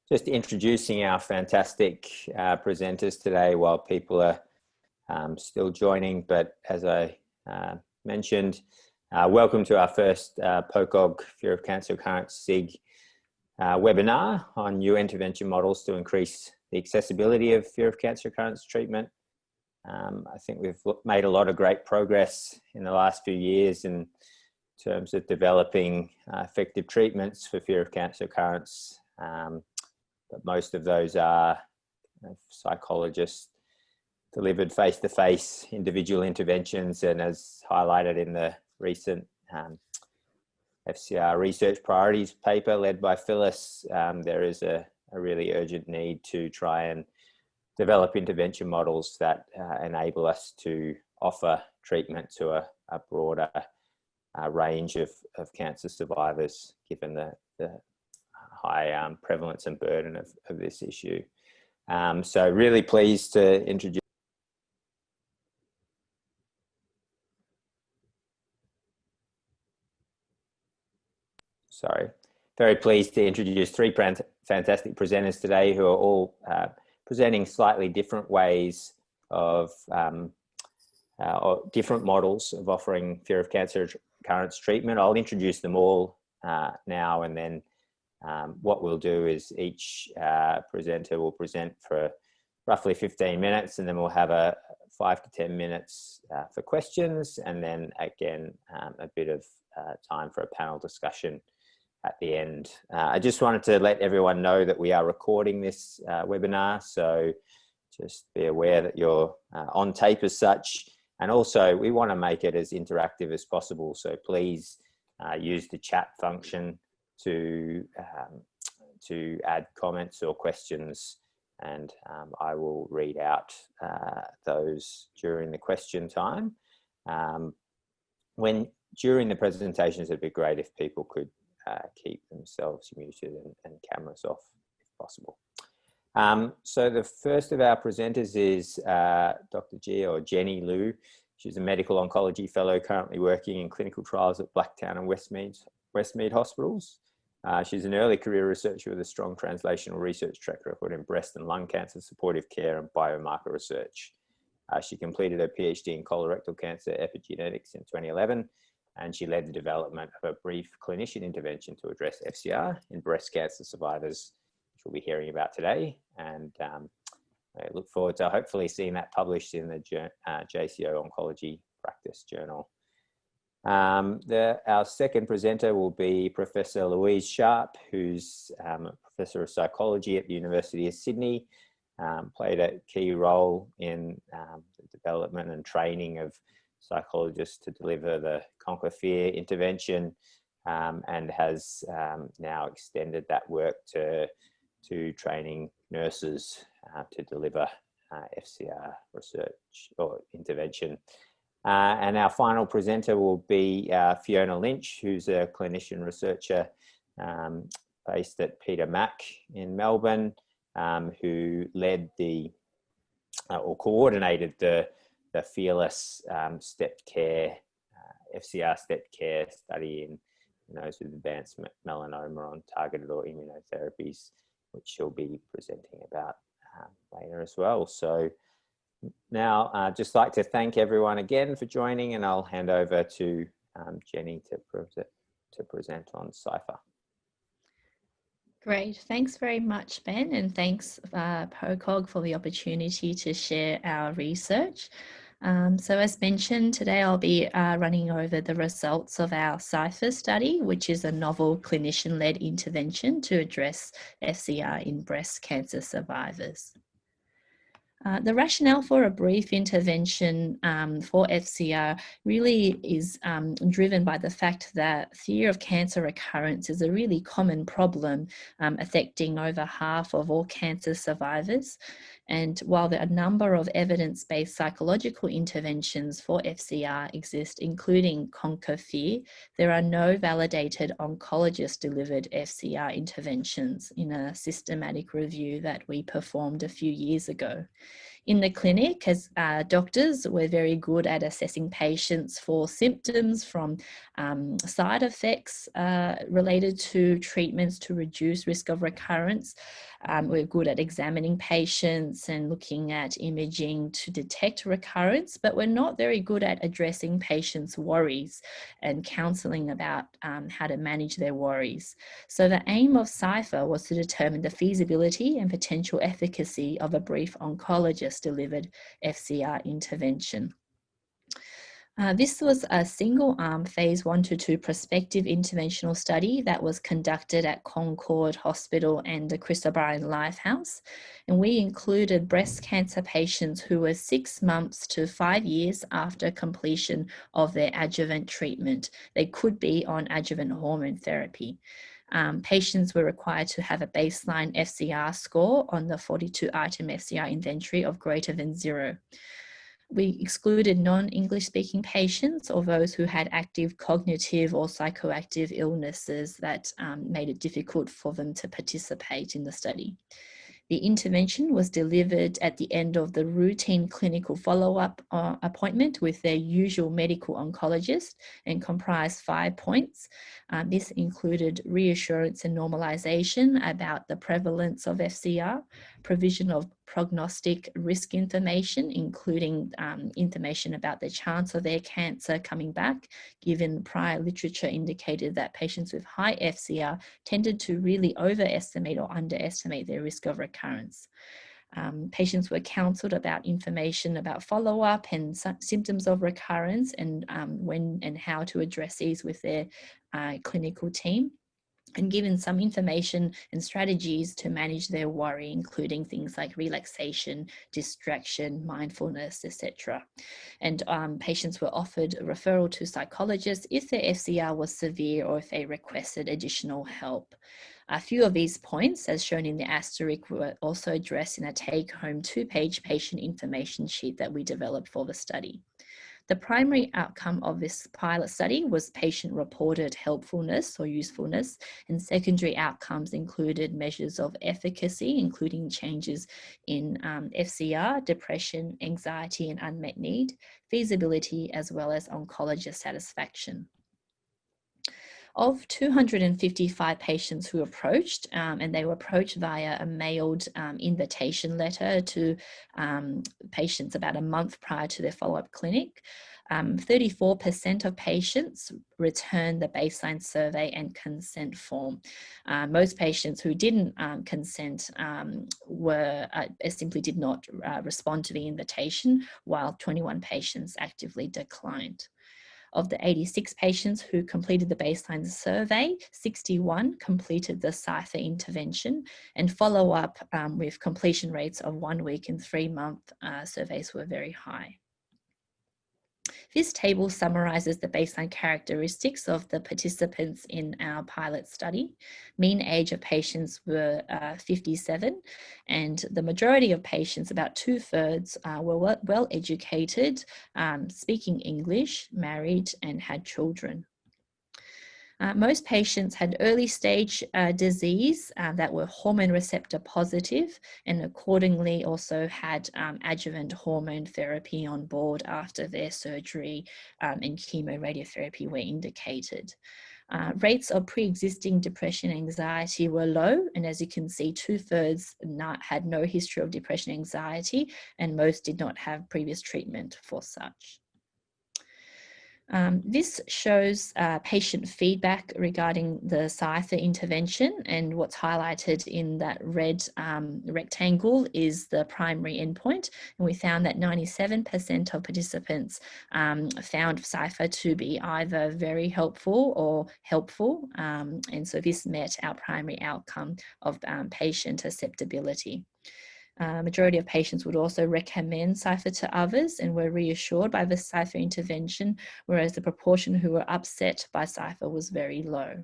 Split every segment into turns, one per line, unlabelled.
Just introducing our fantastic presenters today while people are still joining. But as I mentioned, welcome to our first PoCoG Fear of Cancer Recurrence SIG webinar on new intervention models to increase the accessibility of fear of cancer recurrence treatment. I think we've made a lot of great progress in the last few years in terms of developing effective treatments for fear of cancer recurrence. But most of those are psychologist delivered face-to-face individual interventions, and as highlighted in the recent FCR research priorities paper led by Phyllis, there is a really urgent need to try and develop intervention models that enable us to offer treatment to a broader range of cancer survivors, given the high prevalence and burden of this issue. So really pleased to introduce very pleased to introduce three fantastic presenters today who are all presenting slightly different ways of or different models of offering fear of cancer recurrence treatment. I'll introduce them all now, and then what we'll do is each presenter will present for roughly 15 minutes, and then we'll have a 5 to 10 minutes for questions, and then again a bit of time for a panel discussion at the end. I just wanted to let everyone know that we are recording this webinar, so just be aware that you're on tape as such. And also we want to make it as interactive as possible, so please use the chat function to add comments or questions, and I will read out those during the question time. During the presentations, it'd be great if people could keep themselves muted and cameras off if possible. So the first of our presenters is Dr. Jenny Liu. She's a medical oncology fellow currently working in clinical trials at Blacktown and Westmead hospitals. She's an early career researcher with a strong translational research track record in breast and lung cancer supportive care and biomarker research. She completed her PhD in colorectal cancer epigenetics in 2011, and she led the development of a brief clinician intervention to address FCR in breast cancer survivors, which we'll be hearing about today. And I look forward to hopefully seeing that published in the JCO Oncology Practice Journal. Our second presenter will be Professor Louise Sharp, who's a Professor of Psychology at the University of Sydney, played a key role in the development and training of psychologists to deliver the ConquerFear intervention, and has now extended that work to training nurses to deliver FCR research or intervention. And our final presenter will be Fiona Lynch, who's a clinician researcher based at Peter Mac in Melbourne, who led or coordinated the Fearless stepped care, FCR stepped care study in those with advanced melanoma on targeted or immunotherapies, which she'll be presenting about later as well. So now I'd just like to thank everyone again for joining, and I'll hand over to Jenny to present on Cypher.
Great, thanks very much, Ben, and thanks PoCoG for the opportunity to share our research. So as mentioned, today I'll be running over the results of our Cypher study, which is a novel clinician-led intervention to address FCR in breast cancer survivors. The rationale for a brief intervention for FCR really is driven by the fact that fear of cancer recurrence is a really common problem affecting over half of all cancer survivors. And while there are a number of evidence-based psychological interventions for FCR exist, including ConquerFear, there are no validated oncologist-delivered FCR interventions in a systematic review that we performed a few years ago. In the clinic, as doctors, we're very good at assessing patients for symptoms from side effects related to treatments to reduce risk of recurrence. We're good at examining patients and looking at imaging to detect recurrence, but we're not very good at addressing patients' worries and counselling about how to manage their worries. So the aim of Cypher was to determine the feasibility and potential efficacy of a brief oncologist-delivered FCR intervention. This was a single-arm phase 1 to 2 prospective interventional study that was conducted at Concord Hospital and the Chris O'Brien Lifehouse. And we included breast cancer patients who were 6 months to 5 years after completion of their adjuvant treatment. They could be on adjuvant hormone therapy. Patients were required to have a baseline FCR score on the 42-item FCR inventory of greater than 0. We excluded non-English speaking patients or those who had active cognitive or psychoactive illnesses that made it difficult for them to participate in the study. The intervention was delivered at the end of the routine clinical follow-up appointment with their usual medical oncologist and comprised 5 points. This included reassurance and normalization about the prevalence of FCR, provision of prognostic risk information, including information about the chance of their cancer coming back, given prior literature indicated that patients with high FCR tended to really overestimate or underestimate their risk of recurrence. Patients were counselled about information about follow-up and symptoms of recurrence and when and how to address these with their clinical team, and given some information and strategies to manage their worry, including things like relaxation, distraction, mindfulness, etc. And patients were offered a referral to psychologists if their FCR was severe or if they requested additional help. A few of these points, as shown in the asterisk, were also addressed in a take-home 2-page patient information sheet that we developed for the study. The primary outcome of this pilot study was patient-reported helpfulness or usefulness, and secondary outcomes included measures of efficacy, including changes in FCR, depression, anxiety, and unmet need, feasibility, as well as oncologist satisfaction. Of 255 patients who approached, and they were approached via a mailed invitation letter to patients about a month prior to their follow-up clinic, 34% of patients returned the baseline survey and consent form. Most patients who didn't consent simply did not respond to the invitation, while 21 patients actively declined. Of the 86 patients who completed the baseline survey, 61 completed the Cypher intervention, and follow-up with completion rates of 1 week and 3-month surveys were very high. This table summarizes the baseline characteristics of the participants in our pilot study. Mean age of patients were 57, and the majority of patients, about 2/3, were well educated, speaking English, married, and had children. Most patients had early stage disease that were hormone receptor positive, and accordingly also had adjuvant hormone therapy on board after their surgery, and chemoradiotherapy were indicated. Rates of pre-existing depression and anxiety were low, and as you can see, 2/3 had no history of depression and anxiety, and most did not have previous treatment for such. This shows patient feedback regarding the Cypher intervention, and what's highlighted in that red rectangle is the primary endpoint, and we found that 97% of participants found Cypher to be either very helpful or helpful, and so this met our primary outcome of patient acceptability. Majority of patients would also recommend Cypher to others and were reassured by the Cypher intervention, whereas the proportion who were upset by Cypher was very low.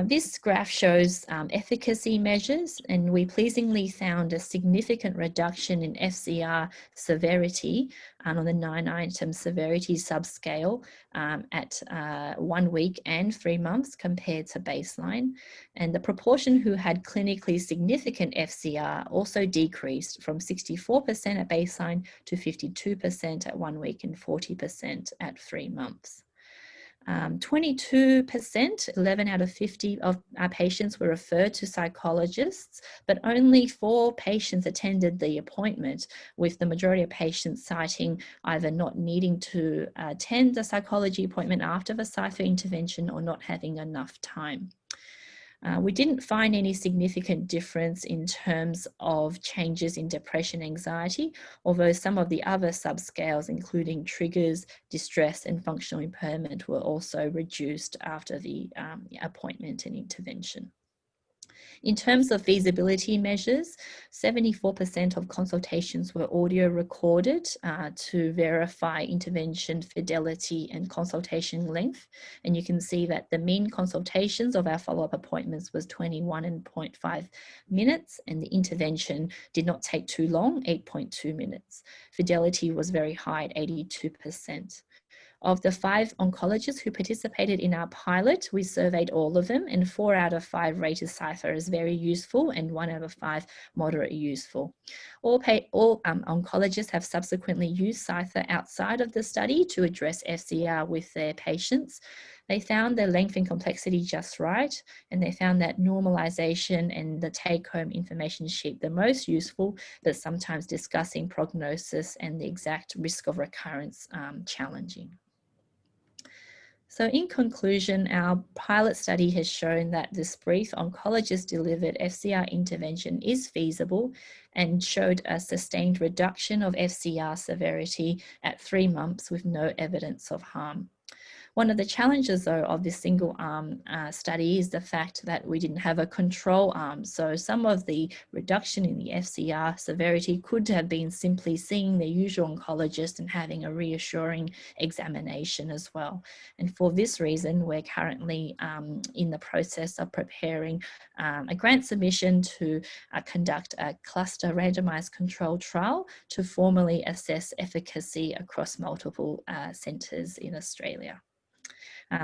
This graph shows efficacy measures, and we pleasingly found a significant reduction in FCR severity on the 9-item severity subscale at 1 week and 3 months compared to baseline. And the proportion who had clinically significant FCR also decreased from 64% at baseline to 52% at 1 week and 40% at 3 months. 22%, 11 out of 50 of our patients were referred to psychologists, but only 4 patients attended the appointment, with the majority of patients citing either not needing to attend a psychology appointment after the Psycho intervention or not having enough time. We didn't find any significant difference in terms of changes in depression, anxiety, although some of the other subscales, including triggers, distress, and functional impairment, were also reduced after the appointment and intervention. In terms of feasibility measures, 74% of consultations were audio recorded to verify intervention fidelity and consultation length. And you can see that the mean consultations of our follow-up appointments was 21.5 minutes, and the intervention did not take too long, 8.2 minutes. Fidelity was very high at 82%. Of the 5 oncologists who participated in our pilot, we surveyed all of them, and 4 out of 5 rated Psycho as very useful and 1 out of 5 moderate useful. All oncologists have subsequently used Psycho outside of the study to address FCR with their patients. They found the length and complexity just right, and they found that normalization and the take-home information sheet the most useful, but sometimes discussing prognosis and the exact risk of recurrence challenging. So in conclusion, our pilot study has shown that this brief oncologist-delivered FCR intervention is feasible and showed a sustained reduction of FCR severity at 3 months with no evidence of harm. One of the challenges, though, of this single arm study is the fact that we didn't have a control arm. So some of the reduction in the FCR severity could have been simply seeing the usual oncologist and having a reassuring examination as well. And for this reason, we're currently in the process of preparing a grant submission to conduct a cluster randomized control trial to formally assess efficacy across multiple centres in Australia.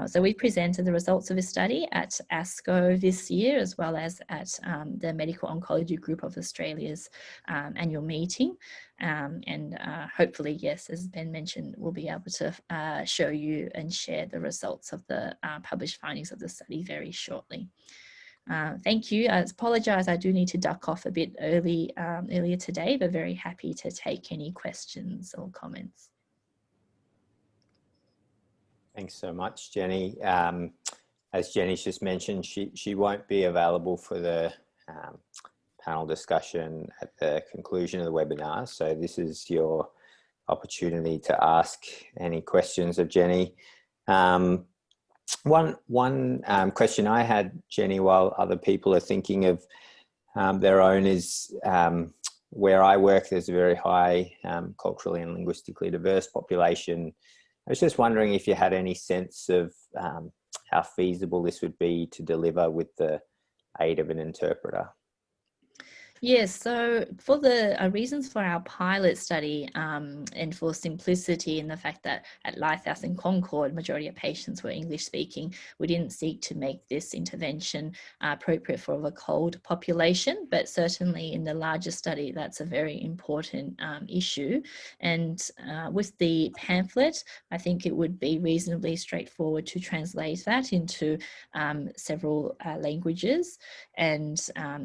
So we presented the results of this study at ASCO this year, as well as at the Medical Oncology Group of Australia's annual meeting. And hopefully, yes, as Ben mentioned, we'll be able to show you and share the results of the published findings of the study very shortly. Thank you. I apologise, I do need to duck off a bit earlier today, but very happy to take any questions or comments.
Thanks so much, Jenny. As Jenny's just mentioned, she won't be available for the panel discussion at the conclusion of the webinar. So this is your opportunity to ask any questions of Jenny. One question I had, Jenny, while other people are thinking of their own is, where I work, there's a very high culturally and linguistically diverse population. I was just wondering if you had any sense of how feasible this would be to deliver with the aid of an interpreter.
Yes, so for the reasons for our pilot study and for simplicity and the fact that at Lighthouse and Concord, majority of patients were English speaking, we didn't seek to make this intervention appropriate for the cold population, but certainly in the larger study, that's a very important issue. And with the pamphlet, I think it would be reasonably straightforward to translate that into several languages, and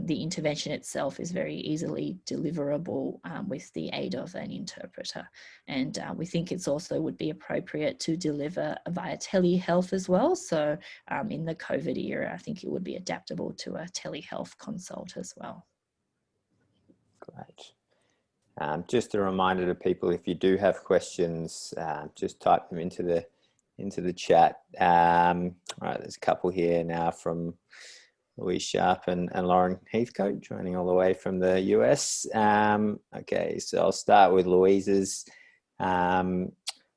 the intervention itself is very easily deliverable with the aid of an interpreter. And we think it's also would be appropriate to deliver via telehealth as well. So in the COVID era, I think it would be adaptable to a telehealth consult as well.
Great. Just a reminder to people, if you do have questions, just type them into the chat. All right, there's a couple here now from Louise Sharp and Lauren Heathcote joining all the way from the US. Okay, so I'll start with Louise's.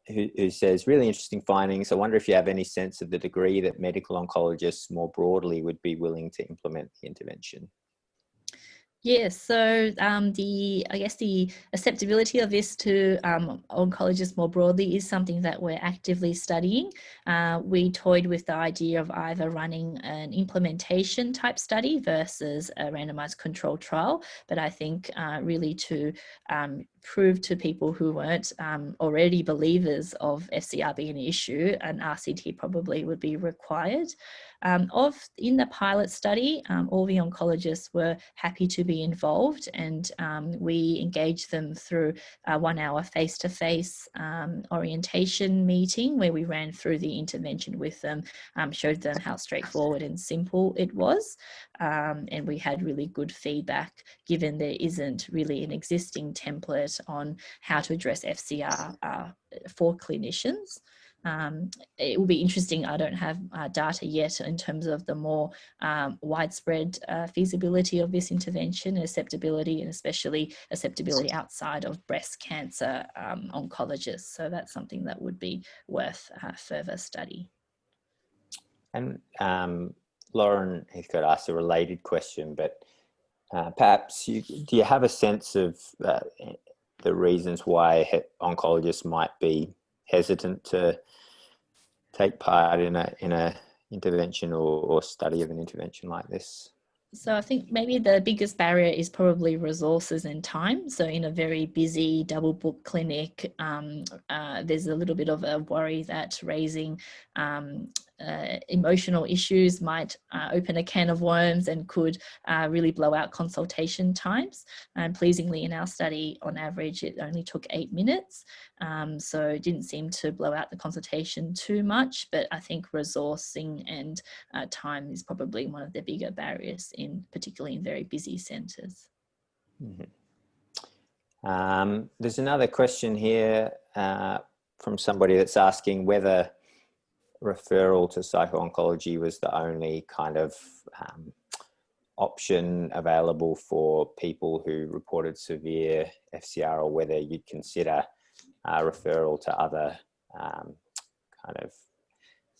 who says, really interesting findings. I wonder if you have any sense of the degree that medical oncologists more broadly would be willing to implement the intervention.
Yes, so I guess the acceptability of this to oncologists more broadly is something that we're actively studying. We toyed with the idea of either running an implementation type study versus a randomized controlled trial, but I think really to prove to people who weren't already believers of FCR being an issue, an RCT probably would be required. In the pilot study, all the oncologists were happy to be involved, and we engaged them through a 1 hour face-to-face orientation meeting where we ran through the intervention with them, showed them how straightforward and simple it was, and we had really good feedback given there isn't really an existing template on how to address FCR for clinicians. It will be interesting. I don't have data yet in terms of the more widespread feasibility of this intervention, acceptability, and especially acceptability outside of breast cancer oncologists. So that's something that would be worth further study.
And Lauren Heathcote asked a related question, but perhaps do you have a sense of the reasons why oncologists might be hesitant to take part in a intervention or study of an intervention like this?
So I think maybe the biggest barrier is probably resources and time. So in a very busy double book clinic, there's a little bit of a worry that raising emotional issues might open a can of worms and could really blow out consultation times. And pleasingly in our study, on average, it only took 8 minutes. So it didn't seem to blow out the consultation too much, but I think resourcing and time is probably one of the bigger barriers, particularly in very busy centres.
Mm-hmm. There's another question here from somebody that's asking whether referral to psycho-oncology was the only kind of option available for people who reported severe FCR, or whether you'd consider referral to other kind of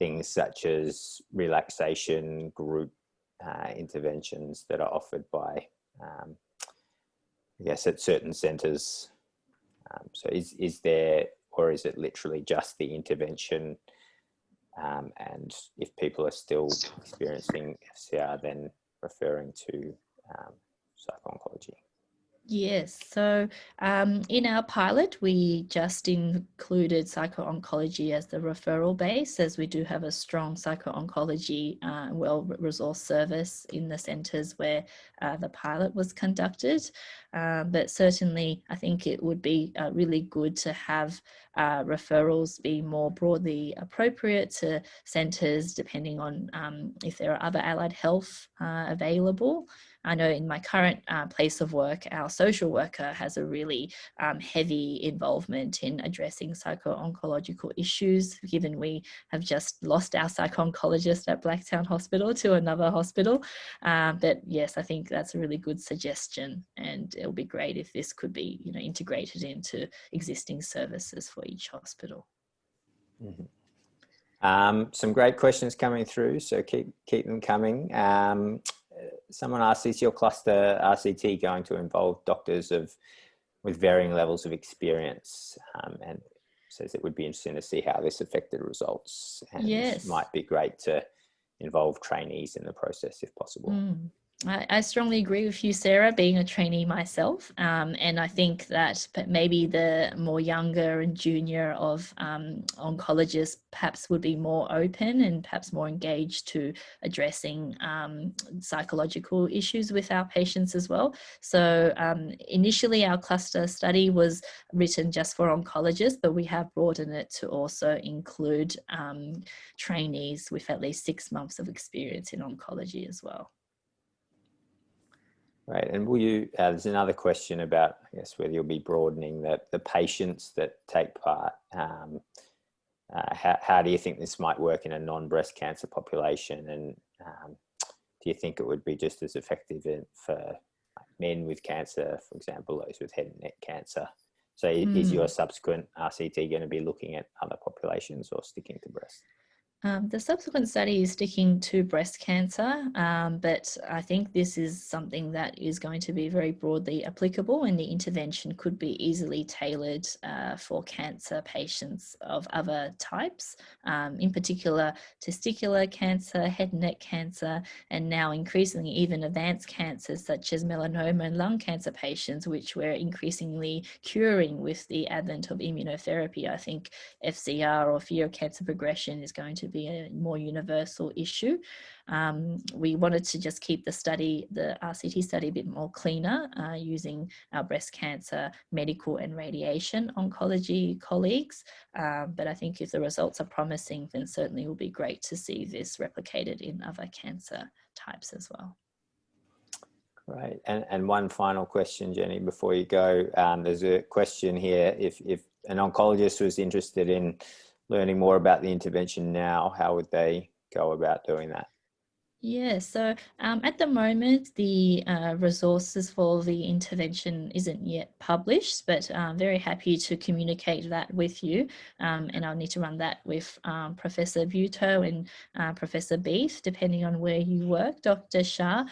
things such as relaxation group interventions that are offered by, I guess, at certain centres. So is there, or is it literally just the intervention? And if people are still experiencing FCR, then referring to psycho-oncology?
Yes, so in our pilot, we just included psycho-oncology as the referral base, as we do have a strong psycho-oncology well-resourced service in the centres where the pilot was conducted. But certainly, I think it would be really good to have referrals be more broadly appropriate to centres, depending on if there are other allied health available. I know in my current place of work, our social worker has a really heavy involvement in addressing psycho-oncological issues, given we have just lost our psycho-oncologist at Blacktown Hospital to another hospital. But yes, I think that's a really good suggestion, and it'll be great if this could be, integrated into existing services for each hospital.
Mm-hmm. Some great questions coming through, so keep them coming. Someone asked, is your cluster RCT going to involve doctors with varying levels of experience? And says it would be interesting to see how this affected results, and
yes,
might be great to involve trainees in the process if possible.
I strongly agree with you, Sarah, being a trainee myself. And I think that maybe the more younger and junior of oncologists perhaps would be more open and perhaps more engaged to addressing psychological issues with our patients as well. So initially our cluster study was written just for oncologists, but we have broadened it to also include trainees with at least 6 months of experience in oncology as well.
Right, and will you? There's another question about, I guess, whether you'll be broadening the patients that take part. How do you think this might work in a non-breast cancer population, and do you think it would be just as effective for men with cancer, for example, those with head and neck cancer, So is your subsequent RCT going to be looking at other populations or sticking to breast?
The subsequent study is sticking to breast cancer, but I think this is something that is going to be very broadly applicable, and the intervention could be easily tailored for cancer patients of other types, in particular testicular cancer, head and neck cancer, and now increasingly even advanced cancers such as melanoma and lung cancer patients, which we're increasingly curing with the advent of immunotherapy. I think FCR, or fear of cancer progression, is going to be a more universal issue. We wanted to just keep the RCT study a bit more cleaner, using our breast cancer medical and radiation oncology colleagues. But I think if the results are promising, then certainly it will be great to see this replicated in other cancer types as well.
Great. And one final question, Jenny, before you go. There's a question here. If an oncologist was interested in learning more about the intervention now, how would they go about doing that?
Yeah, so at the moment, the resources for the intervention isn't yet published, but I'm very happy to communicate that with you. And I'll need to run that with Professor Buteau and Professor Beef, depending on where you work, Dr. Shah.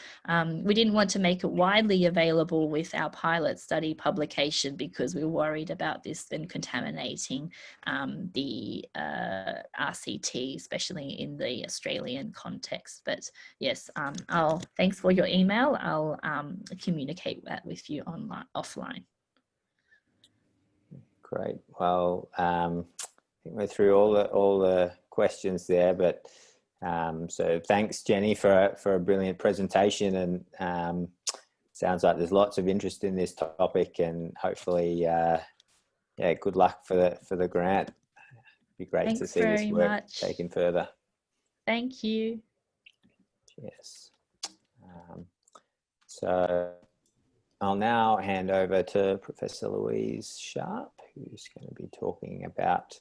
We didn't want to make it widely available with our pilot study publication because we were worried about this then contaminating the RCT, especially in the Australian context. But yes, thanks for your email. I'll communicate that with you offline. Great.
Well, I think we're through all the questions there, but so thanks, Jenny, for a brilliant presentation, and sounds like there's lots of interest in this topic, and hopefully, yeah, good luck for the grant. It'd be great to see this work taken further.
Thank you.
Yes. So I'll now hand over to Professor Louise Sharp, who's going to be talking about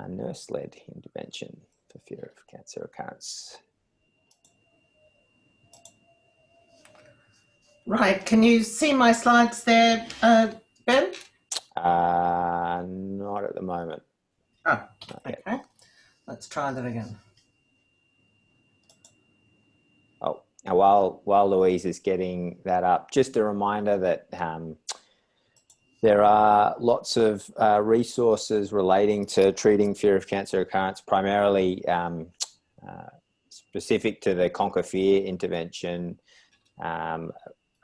nurse-led intervention for fear of cancer recurrence.
Right, can you see my slides there, Ben?
Not at the moment.
Oh, okay. Let's try that again.
Oh, while Louise is getting that up, just a reminder that there are lots of resources relating to treating fear of cancer recurrence, primarily specific to the ConquerFear intervention,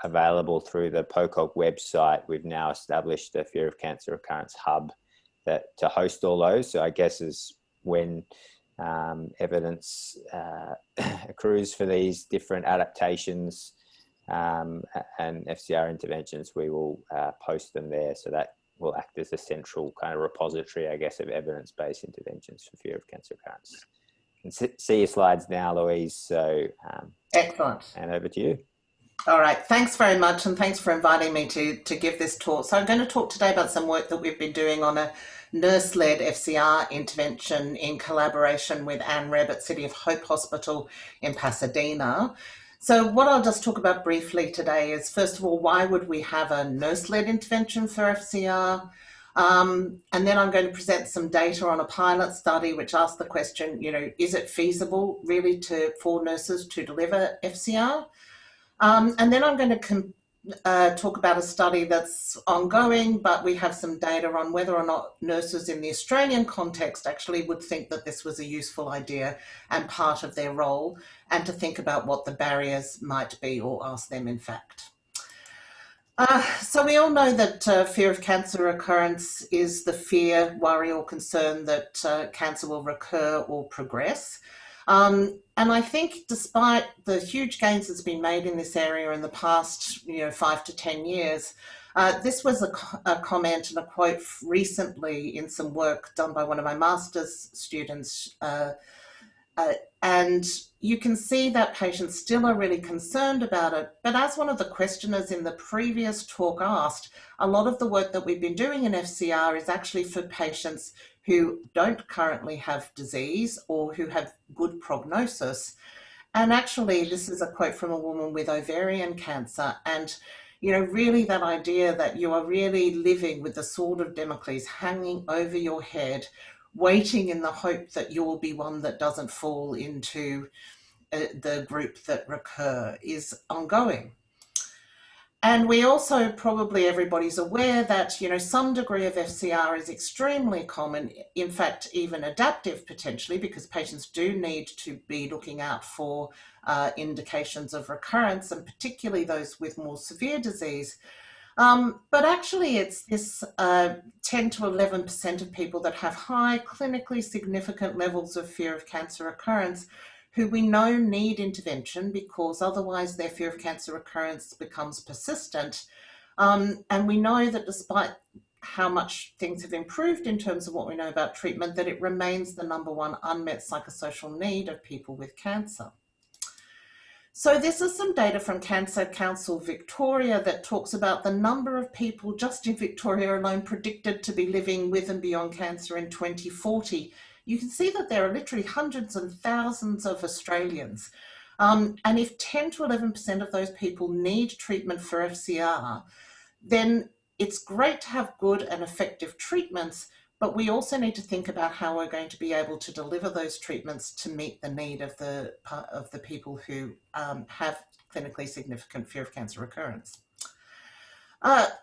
available through the PoCoG website. We've now established a fear of cancer recurrence hub to host all those. So I guess is when evidence accrues for these different adaptations and FCR interventions, we will post them there. So that will act as a central kind of repository, I guess, of evidence-based interventions for fear of cancer recurrence. You can see your slides now, Louise. So
excellent.
And over to you.
All right, thanks very much, and thanks for inviting me to give this talk. So I'm going to talk today about some work that we've been doing on a nurse-led FCR intervention in collaboration with Anne Reb at City of Hope Hospital in Pasadena. So what I'll just talk about briefly today is, first of all, why would we have a nurse-led intervention for FCR? And then I'm going to present some data on a pilot study which asks the question, is it feasible really for nurses to deliver FCR? And then I'm going to talk about a study that's ongoing, but we have some data on whether or not nurses in the Australian context actually would think that this was a useful idea and part of their role, and to think about what the barriers might be, or ask them in fact. So we all know that fear of cancer recurrence is the fear, worry or concern that cancer will recur or progress. And I think despite the huge gains that's been made in this area in the past 5 to 10 years, this was a comment and a quote recently in some work done by one of my master's students. And you can see that patients still are really concerned about it. But as one of the questioners in the previous talk asked, a lot of the work that we've been doing in FCR is actually for patients who don't currently have disease or who have good prognosis. And actually, this is a quote from a woman with ovarian cancer. And, You know, really that idea that you are really living with the sword of Damocles hanging over your head, waiting in the hope that you will be one that doesn't fall into the group that recur, is ongoing. And we also, probably everybody's aware that, you know, some degree of FCR is extremely common, in fact, even adaptive potentially, because patients do need to be looking out for indications of recurrence, and particularly those with more severe disease. But actually it's this 10 to 11% of people that have high clinically significant levels of fear of cancer recurrence who we know need intervention, because otherwise their fear of cancer recurrence becomes persistent. And we know that despite how much things have improved in terms of what we know about treatment, that it remains the #1 unmet psychosocial need of people with cancer. So this is some data from Cancer Council Victoria that talks about the number of people just in Victoria alone predicted to be living with and beyond cancer in 2040. You can see that there are literally hundreds and thousands of Australians. And if 10 to 11% of those people need treatment for FCR, then it's great to have good and effective treatments, but we also need to think about how we're going to be able to deliver those treatments to meet the need of the people who have clinically significant fear of cancer recurrence.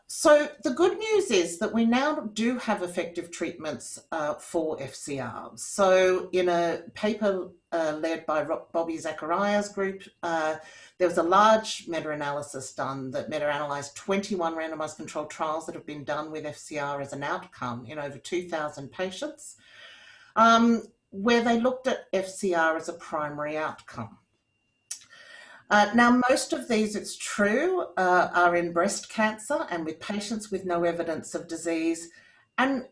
So the good news is that we now do have effective treatments for FCR. So in a paper led by Bobby Zachariah's group, there was a large meta-analysis done that meta-analysed 21 randomised controlled trials that have been done with FCR as an outcome in over 2,000 patients, where they looked at FCR as a primary outcome. Now, most of these, it's true, are in breast cancer and with patients with no evidence of disease. And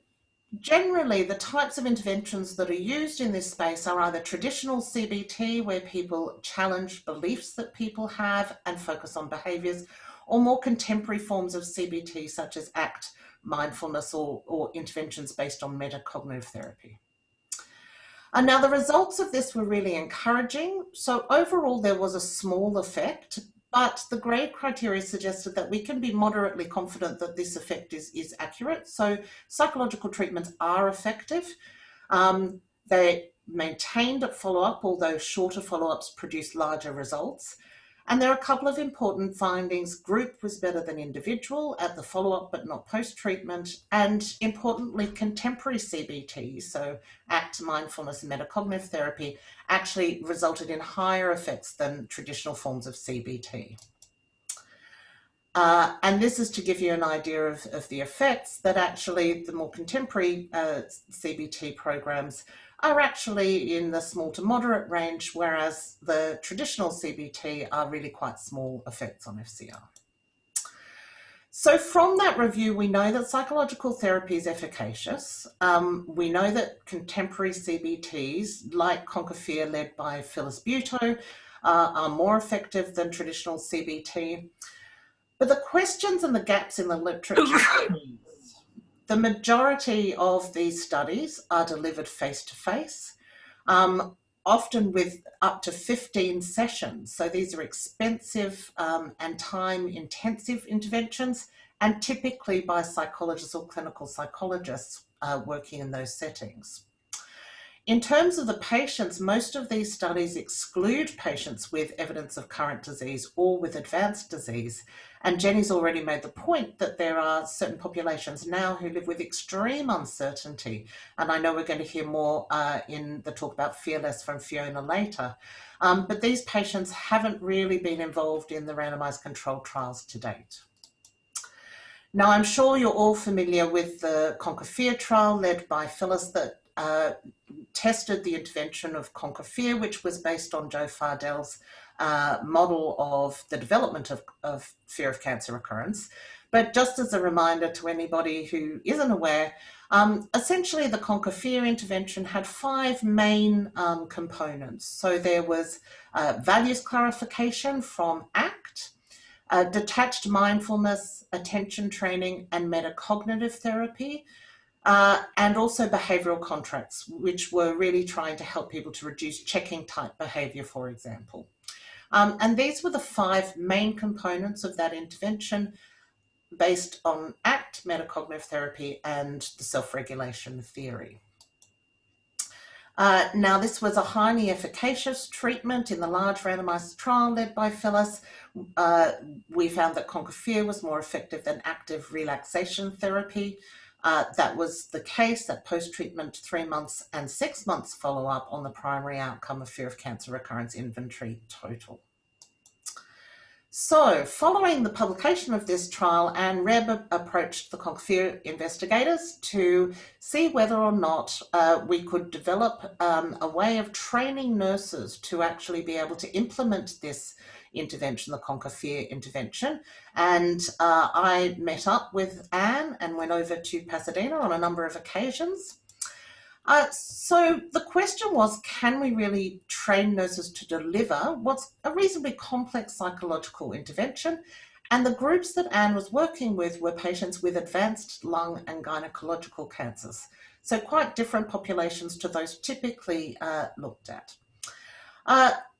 generally, the types of interventions that are used in this space are either traditional CBT, where people challenge beliefs that people have and focus on behaviours, or more contemporary forms of CBT, such as ACT, mindfulness, or interventions based on metacognitive therapy. And now the results of this were really encouraging. So overall, there was a small effect, but the grade criteria suggested that we can be moderately confident that this effect is accurate. So psychological treatments are effective. They maintained at follow-up, although shorter follow-ups produced larger results. And there are a couple of important findings. Group was better than individual at the follow-up, but not post-treatment. And importantly, contemporary CBT, so ACT, mindfulness, and metacognitive therapy, actually resulted in higher effects than traditional forms of CBT. And this is to give you an idea of the effects, that actually the more contemporary CBT programs are actually in the small to moderate range, whereas the traditional CBT are really quite small effects on FCR. So from that review, we know that psychological therapy is efficacious. We know that contemporary CBTs, like ConquerFear, led by Phyllis Butow, are more effective than traditional CBT. But the questions and the gaps in the literature, the majority of these studies are delivered face-to-face, often with up to 15 sessions. So these are expensive and time-intensive interventions, and typically by psychologists or clinical psychologists working in those settings. In terms of the patients, most of these studies exclude patients with evidence of current disease or with advanced disease. And Jenny's already made the point that there are certain populations now who live with extreme uncertainty. And I know we're going to hear more in the talk about Fearless from Fiona later. But these patients haven't really been involved in the randomized controlled trials to date. Now, I'm sure you're all familiar with the ConquerFear trial led by Phyllis that tested the intervention of ConquerFear, which was based on Joe Fardell's model of the development of fear of cancer recurrence. But just as a reminder to anybody who isn't aware, essentially the ConquerFear intervention had 5 main components. So there was values clarification from ACT, detached mindfulness, attention training, and metacognitive therapy. And also behavioural contracts, which were really trying to help people to reduce checking type behaviour, for example. And these were the 5 main components of that intervention based on ACT, metacognitive therapy, and the self-regulation theory. Now, this was a highly efficacious treatment in the large randomized trial led by Phyllis. We found that ConquerFear was more effective than active relaxation therapy. That was the case at post-treatment 3 months and 6 months follow-up on the primary outcome of fear of cancer recurrence inventory total. So, following the publication of this trial, Anne Reb approached the ConquerFear investigators to see whether or not we could develop a way of training nurses to actually be able to implement this intervention, the ConquerFear intervention. And I met up with Anne and went over to Pasadena on a number of occasions. So the question was, can we really train nurses to deliver what's a reasonably complex psychological intervention? And the groups that Anne was working with were patients with advanced lung and gynecological cancers. So quite different populations to those typically looked at.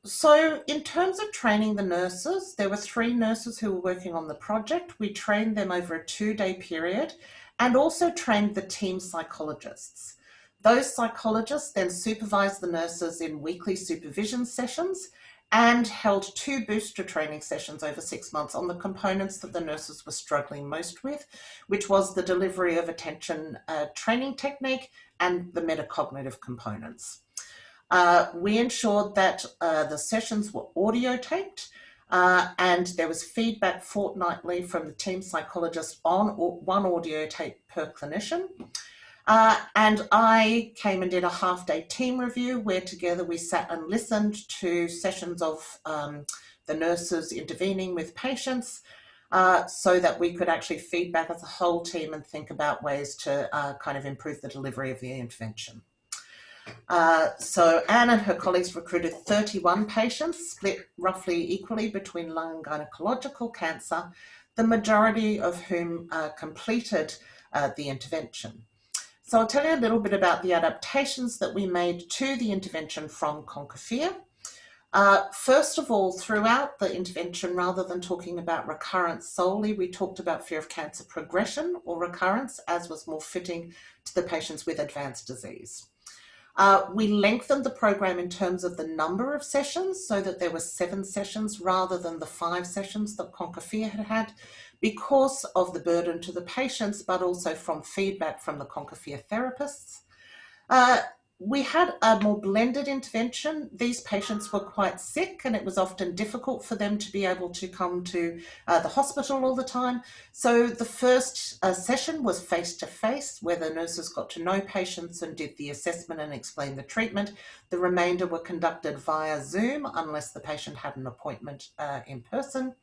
So in terms of training the nurses, there were 3 nurses who were working on the project. We trained them over a 2-day period and also trained the team psychologists. Those psychologists then supervised the nurses in weekly supervision sessions and held 2 booster training sessions over 6 months on the components that the nurses were struggling most with, which was the delivery of attention training technique and the metacognitive components. We ensured that the sessions were audio taped and there was feedback fortnightly from the team psychologist on 1 audio tape per clinician. And I came and did a half-day team review where together we sat and listened to sessions of the nurses intervening with patients so that we could actually feedback as a whole team and think about ways to kind of improve the delivery of the intervention. So Anne and her colleagues recruited 31 patients, split roughly equally between lung and gynecological cancer, the majority of whom completed the intervention. So I'll tell you a little bit about the adaptations that we made to the intervention from ConquerFear. First of all, throughout the intervention, rather than talking about recurrence solely, we talked about fear of cancer progression or recurrence, as was more fitting to the patients with advanced disease. We lengthened the program in terms of the number of sessions so that there were 7 sessions rather than the 5 sessions that ConquerFear had because of the burden to the patients, but also from feedback from the ConquerFear therapists. We had a more blended intervention. These patients were quite sick and it was often difficult for them to be able to come to the hospital all the time. So the first session was face-to-face where the nurses got to know patients and did the assessment and explained the treatment. The remainder were conducted via Zoom unless the patient had an appointment in person.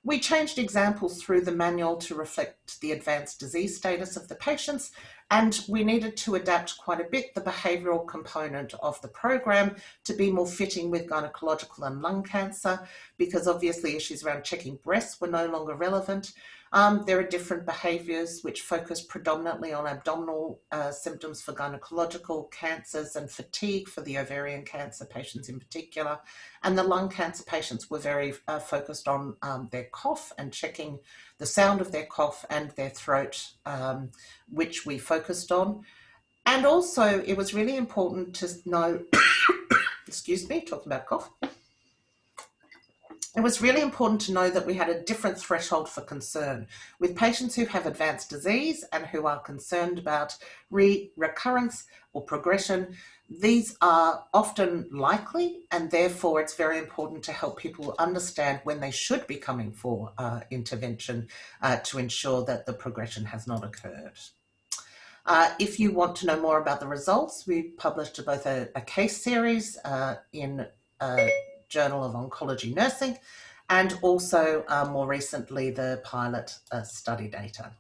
We changed examples through the manual to reflect the advanced disease status of the patients, and we needed to adapt quite a bit the behavioural component of the program to be more fitting with gynecological and lung cancer, because obviously issues around checking breasts were no longer relevant. There are different behaviours which focus predominantly on abdominal symptoms for gynecological cancers and fatigue for the ovarian cancer patients in particular. And the lung cancer patients were very focused on their cough and checking the sound of their cough and their throat, which we focused on. And also it was really important to know, excuse me, talking about cough. It was really important to know that we had a different threshold for concern. With patients who have advanced disease and who are concerned about recurrence or progression, these are often likely, and therefore it's very important to help people understand when they should be coming for intervention to ensure that the progression has not occurred. If you want to know more about the results, we published both a case series in Journal of Oncology Nursing, and also more recently the pilot study data.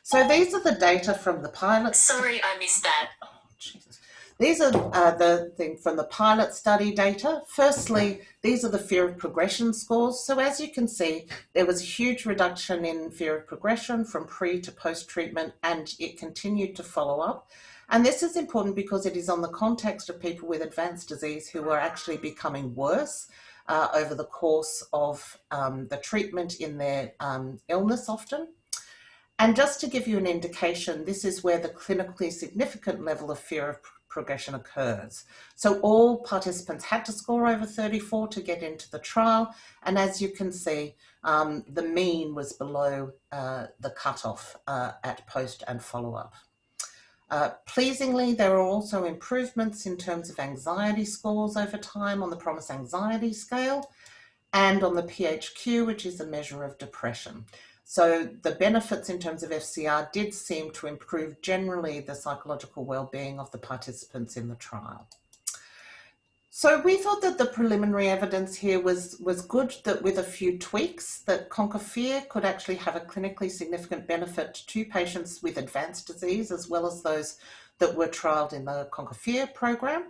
So these are the data from the pilot.
Sorry, I missed that.
Oh, Jesus. These are the thing from the pilot study data. Firstly, these are the fear of progression scores. So as you can see, there was a huge reduction in fear of progression from pre to post-treatment, and it continued to follow up. And this is important because it is on the context of people with advanced disease who are actually becoming worse over the course of the treatment in their illness often. And just to give you an indication, this is where the clinically significant level of fear of progression occurs. So all participants had to score over 34 to get into the trial. And as you can see, the mean was below the cutoff at post and follow-up. Pleasingly, there are also improvements in terms of anxiety scores over time on the PROMIS anxiety scale and on the PHQ, which is a measure of depression. So the benefits in terms of FCR did seem to improve generally the psychological well-being of the participants in the trial. So we thought that the preliminary evidence here was good, that with a few tweaks, that ConquerFear could actually have a clinically significant benefit to patients with advanced disease, as well as those that were trialled in the ConquerFear program,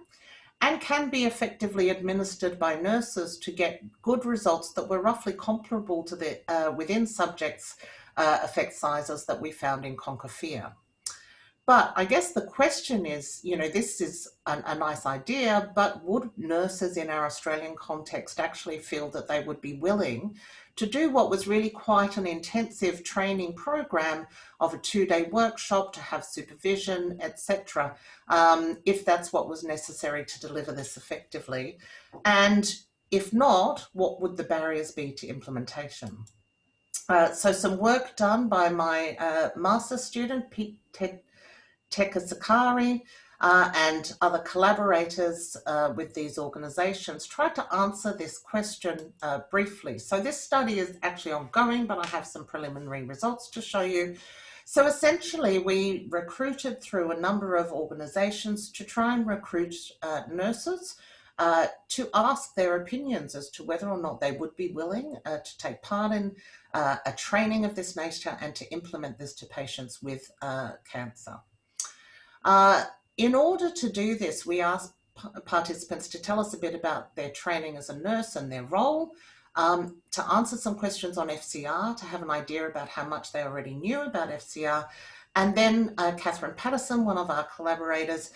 and can be effectively administered by nurses to get good results that were roughly comparable to the within subjects effect sizes that we found in ConquerFear. But I guess the question is, you know, this is a nice idea, but would nurses in our Australian context actually feel that they would be willing to do what was really quite an intensive training program of a 2-day workshop, to have supervision, etc., if that's what was necessary to deliver this effectively? And if not, what would the barriers be to implementation? So some work done by my master's student, Teka Sakari, and other collaborators with these organisations tried to answer this question briefly. So this study is actually ongoing, but I have some preliminary results to show you. So essentially, we recruited through a number of organisations to try and recruit nurses to ask their opinions as to whether or not they would be willing to take part in a training of this nature and to implement this to patients with cancer. In order to do this, we asked participants to tell us a bit about their training as a nurse and their role, to answer some questions on FCR, to have an idea about how much they already knew about FCR. And then Catherine Patterson, one of our collaborators,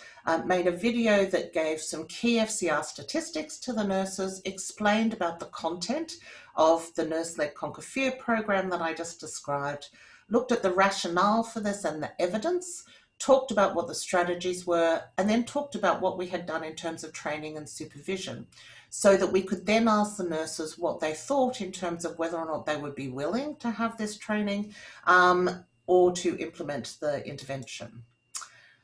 made a video that gave some key FCR statistics to the nurses, explained about the content of the nurse-led ConquerFear program that I just described, looked at the rationale for this and the evidence, talked about what the strategies were, and then talked about what we had done in terms of training and supervision, so that we could then ask the nurses what they thought in terms of whether or not they would be willing to have this training or to implement the intervention.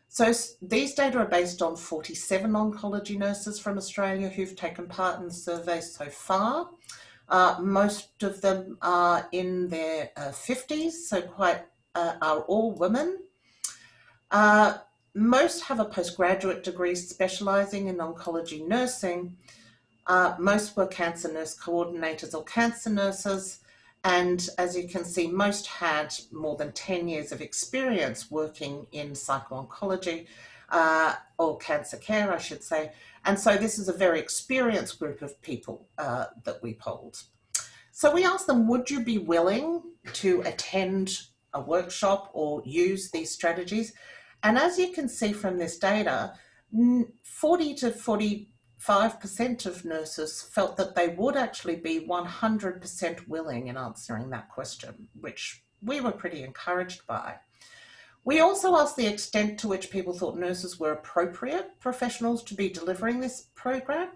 So these data are based on 47 oncology nurses from Australia who've taken part in the survey so far. Most of them are in their 50s, so are all women. Most have a postgraduate degree specialising in oncology nursing. Most were cancer nurse coordinators or cancer nurses. And as you can see, most had more than 10 years of experience working in psycho-oncology, or cancer care, I should say. And so this is a very experienced group of people that we polled. So we asked them, would you be willing to attend a workshop or use these strategies? And as you can see from this data, 40 to 45% of nurses felt that they would actually be 100% willing in answering that question, which we were pretty encouraged by. We also asked the extent to which people thought nurses were appropriate professionals to be delivering this program.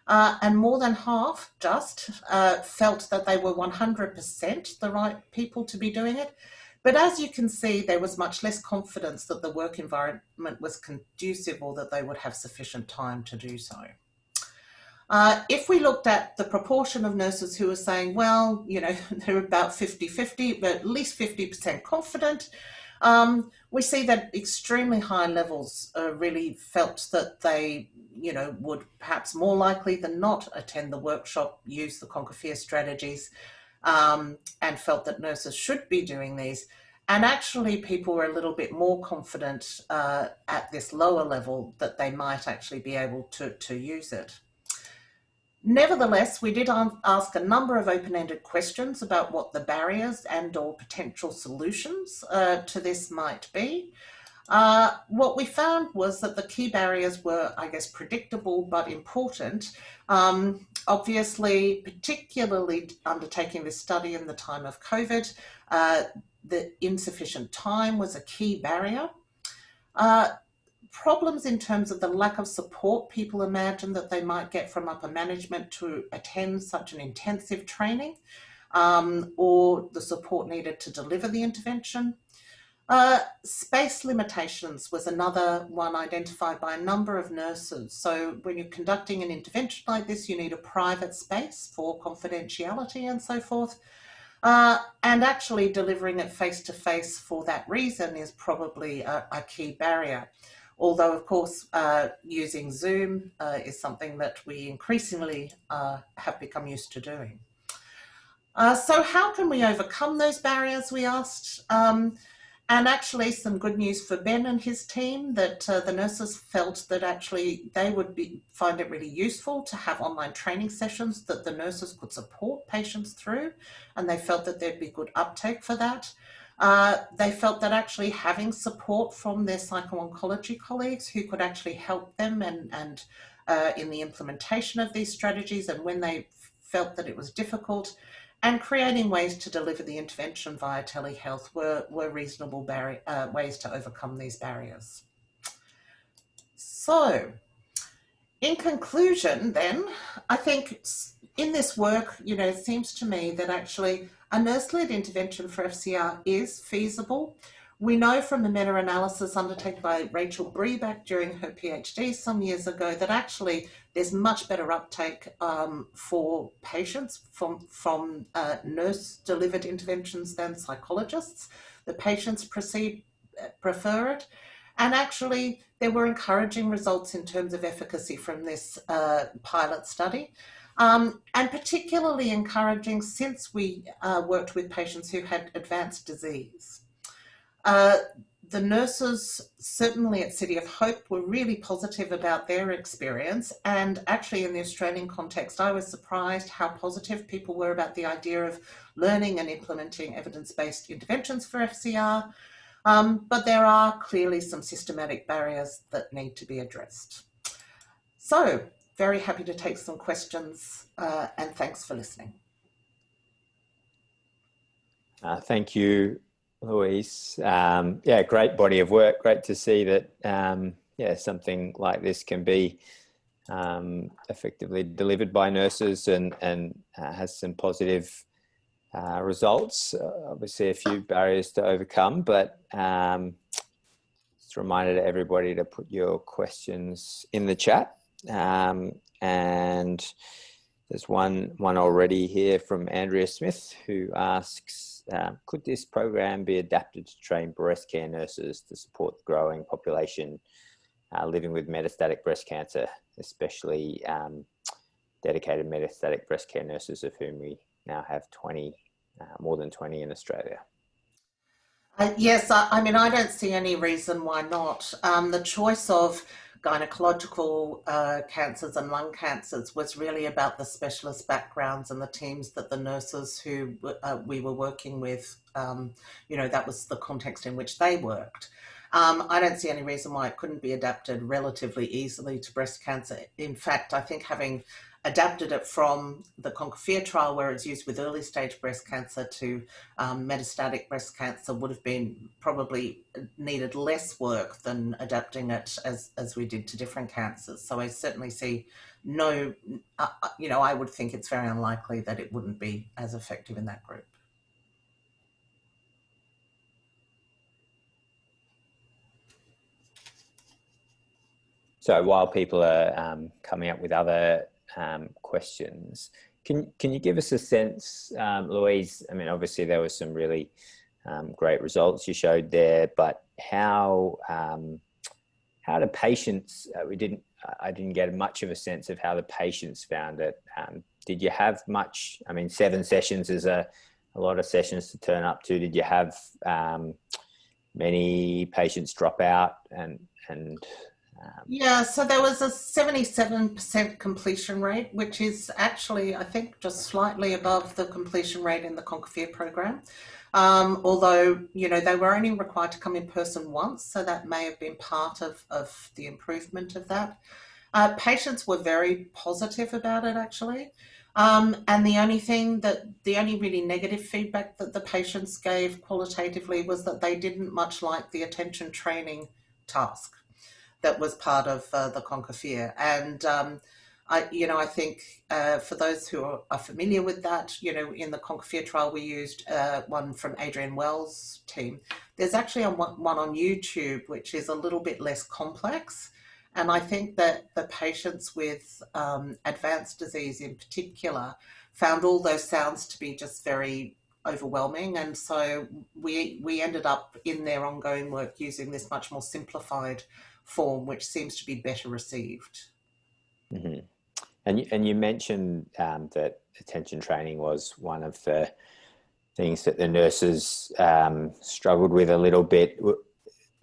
And more than half felt that they were 100% the right people to be doing it. But as you can see, there was much less confidence that the work environment was conducive or that they would have sufficient time to do so. If we looked at the proportion of nurses who were saying, well, you know, they're about 50-50, but at least 50% confident, we see that extremely high levels really felt that they, you know, would perhaps more likely than not attend the workshop, use the ConquerFear strategies, and felt that nurses should be doing these. And actually people were a little bit more confident at this lower level that they might actually be able to use it. Nevertheless, we did ask a number of open-ended questions about what the barriers and or potential solutions to this might be. What we found was that the key barriers were, I guess, predictable but important. Obviously, particularly undertaking this study in the time of COVID, the insufficient time was a key barrier. Problems in terms of the lack of support people imagine that they might get from upper management to attend such an intensive training, or the support needed to deliver the intervention. Space limitations was another one identified by a number of nurses. So when you're conducting an intervention like this, you need a private space for confidentiality and so forth. And actually delivering it face-to-face for that reason is probably a key barrier. Although, of course, using Zoom is something that we increasingly have become used to doing. So how can we overcome those barriers, we asked? And actually some good news for Ben and his team, that the nurses felt that actually they would find it really useful to have online training sessions that the nurses could support patients through, and they felt that there'd be good uptake for that. They felt that actually having support from their psycho-oncology colleagues who could actually help them and in the implementation of these strategies, and when they felt that it was difficult, and creating ways to deliver the intervention via telehealth were reasonable ways to overcome these barriers. So, in conclusion then, I think in this work, it seems to me that actually a nurse-led intervention for FCR is feasible. We know from a meta-analysis undertaken by Rachel Breback during her PhD some years ago that actually there's much better uptake for patients from nurse-delivered interventions than psychologists. The patients prefer it. And actually, there were encouraging results in terms of efficacy from this pilot study. And particularly encouraging since we worked with patients who had advanced disease. The nurses, certainly at City of Hope, were really positive about their experience. And actually in the Australian context, I was surprised how positive people were about the idea of learning and implementing evidence-based interventions for FCR. But there are clearly some systematic barriers that need to be addressed. So, very happy to take some questions, and thanks for listening.
Thank you, Louise. Yeah, great body of work. Great to see that something like this can be effectively delivered by nurses and has some positive results. Obviously a few barriers to overcome, but just a reminder to everybody to put your questions in the chat. And there's one already here from Andrea Smith, who asks, could this program be adapted to train breast care nurses to support the growing population living with metastatic breast cancer, especially dedicated metastatic breast care nurses, of whom we now have 20, more than 20 in Australia?
Yes, I mean, I don't see any reason why not. The choice of gynecological cancers and lung cancers was really about the specialist backgrounds and the teams that the nurses who we were working with, that was the context in which they worked. I don't see any reason why it couldn't be adapted relatively easily to breast cancer. In fact, I think having adapted it from the ConquerFear trial, where it's used with early stage breast cancer, to metastatic breast cancer would have been probably needed less work than adapting it as we did to different cancers. So I certainly see no, I would think it's very unlikely that it wouldn't be as effective in that group.
So while people are coming up with other questions, can you give us a sense, Louise? I mean, obviously there were some really great results you showed there, but how do patients? I didn't get much of a sense of how the patients found it. Did you have much? I mean, 7 sessions is a lot of sessions to turn up to. Did you have many patients drop out and
yeah, so there was a 77% completion rate, which is actually, I think, just slightly above the completion rate in the ConquerFear program. Although, they were only required to come in person once, so that may have been part of the improvement of that. Patients were very positive about it, actually. And the only really negative feedback that the patients gave qualitatively was that they didn't much like the attention training task that was part of the ConquerFear. And I think for those who are familiar with that, in the ConquerFear trial, we used one from Adrian Wells' team. There's actually one on YouTube, which is a little bit less complex. And I think that the patients with advanced disease in particular found all those sounds to be just very overwhelming. And so we ended up in their ongoing work using this much more simplified form, which seems to be better received.
Mm-hmm. And you mentioned that attention training was one of the things that the nurses struggled with a little bit.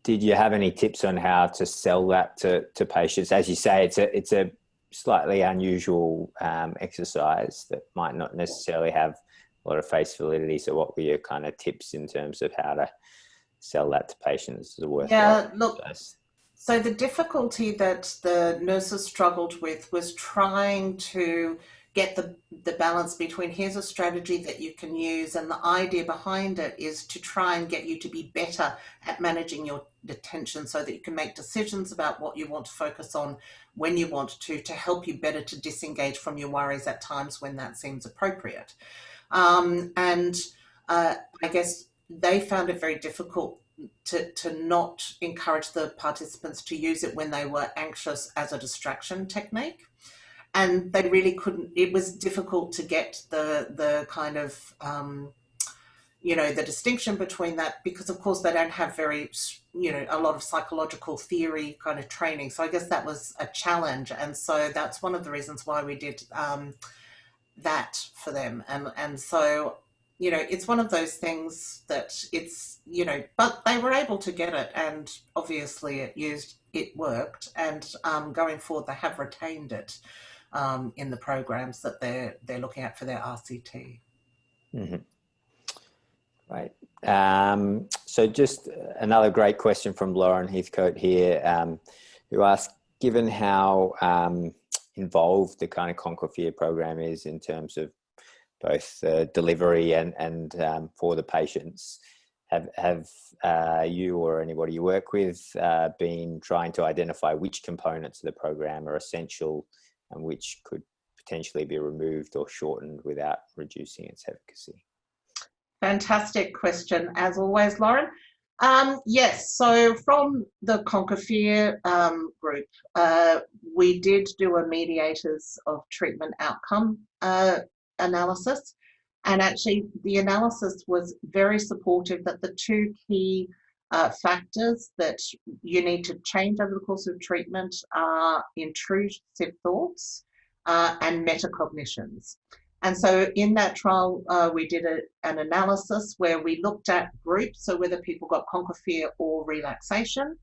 Did you have any tips on how to sell that to patients? As you say, it's a slightly unusual exercise that might not necessarily have a lot of face validity. So what were your kind of tips in terms of how to sell that to patients as a worthwhile?
Yeah, look, so the difficulty that the nurses struggled with was trying to get the balance between here's a strategy that you can use, and the idea behind it is to try and get you to be better at managing your attention so that you can make decisions about what you want to focus on when you want to help you better to disengage from your worries at times when that seems appropriate. And I guess they found it very difficult to not encourage the participants to use it when they were anxious as a distraction technique. And they really couldn't, it was difficult to get the kind of, the distinction between that, because of course they don't have a lot of psychological theory kind of training. So I guess that was a challenge. And so that's one of the reasons why we did that for them. And so, it's one of those things that it's, but they were able to get it, and obviously it worked. And going forward, they have retained it in the programs that they're looking at for their RCT.
Mm-hmm. Right. So just another great question from Lauren Heathcote here, who asked, given how involved the kind of ConquerFear program is in terms of both delivery and for the patients, have you or anybody you work with been trying to identify which components of the program are essential and which could potentially be removed or shortened without reducing its efficacy?
Fantastic question, as always, Lauren. Yes, so from the ConquerFear group, we did do a mediators of treatment outcome analysis. And actually, the analysis was very supportive that the two key factors that you need to change over the course of treatment are intrusive thoughts and metacognitions. And so in that trial, we did an analysis where we looked at groups, so whether people got ConquerFear or relaxation.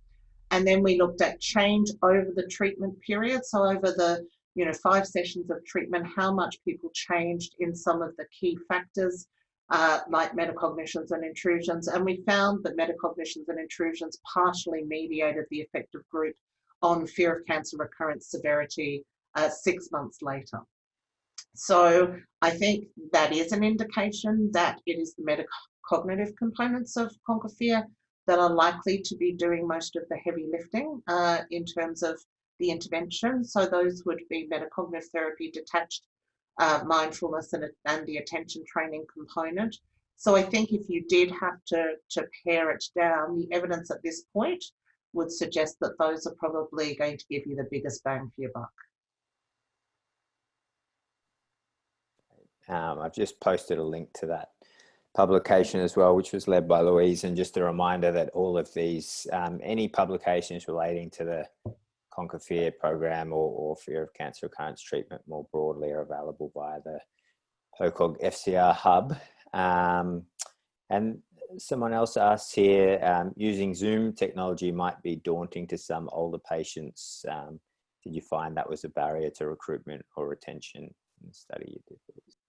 And then we looked at change over the treatment period. So over the 5 sessions of treatment, how much people changed in some of the key factors like metacognitions and intrusions. And we found that metacognitions and intrusions partially mediated the effective group on fear of cancer recurrence severity 6 months later. So I think that is an indication that it is the metacognitive components of ConquerFear that are likely to be doing most of the heavy lifting in terms of the intervention. So those would be metacognitive therapy, detached mindfulness, and the attention training component. So I think if you did have to pare it down, the evidence at this point would suggest that those are probably going to give you the biggest bang for your buck.
I've just posted a link to that publication as well, which was led by Louise. And just a reminder that all of these, any publications relating to the ConquerFear program or fear of cancer recurrence treatment more broadly are available via the PoCoG FCR hub. And someone else asked here, using Zoom technology might be daunting to some older patients. Did you find that was a barrier to recruitment or retention in the study you did?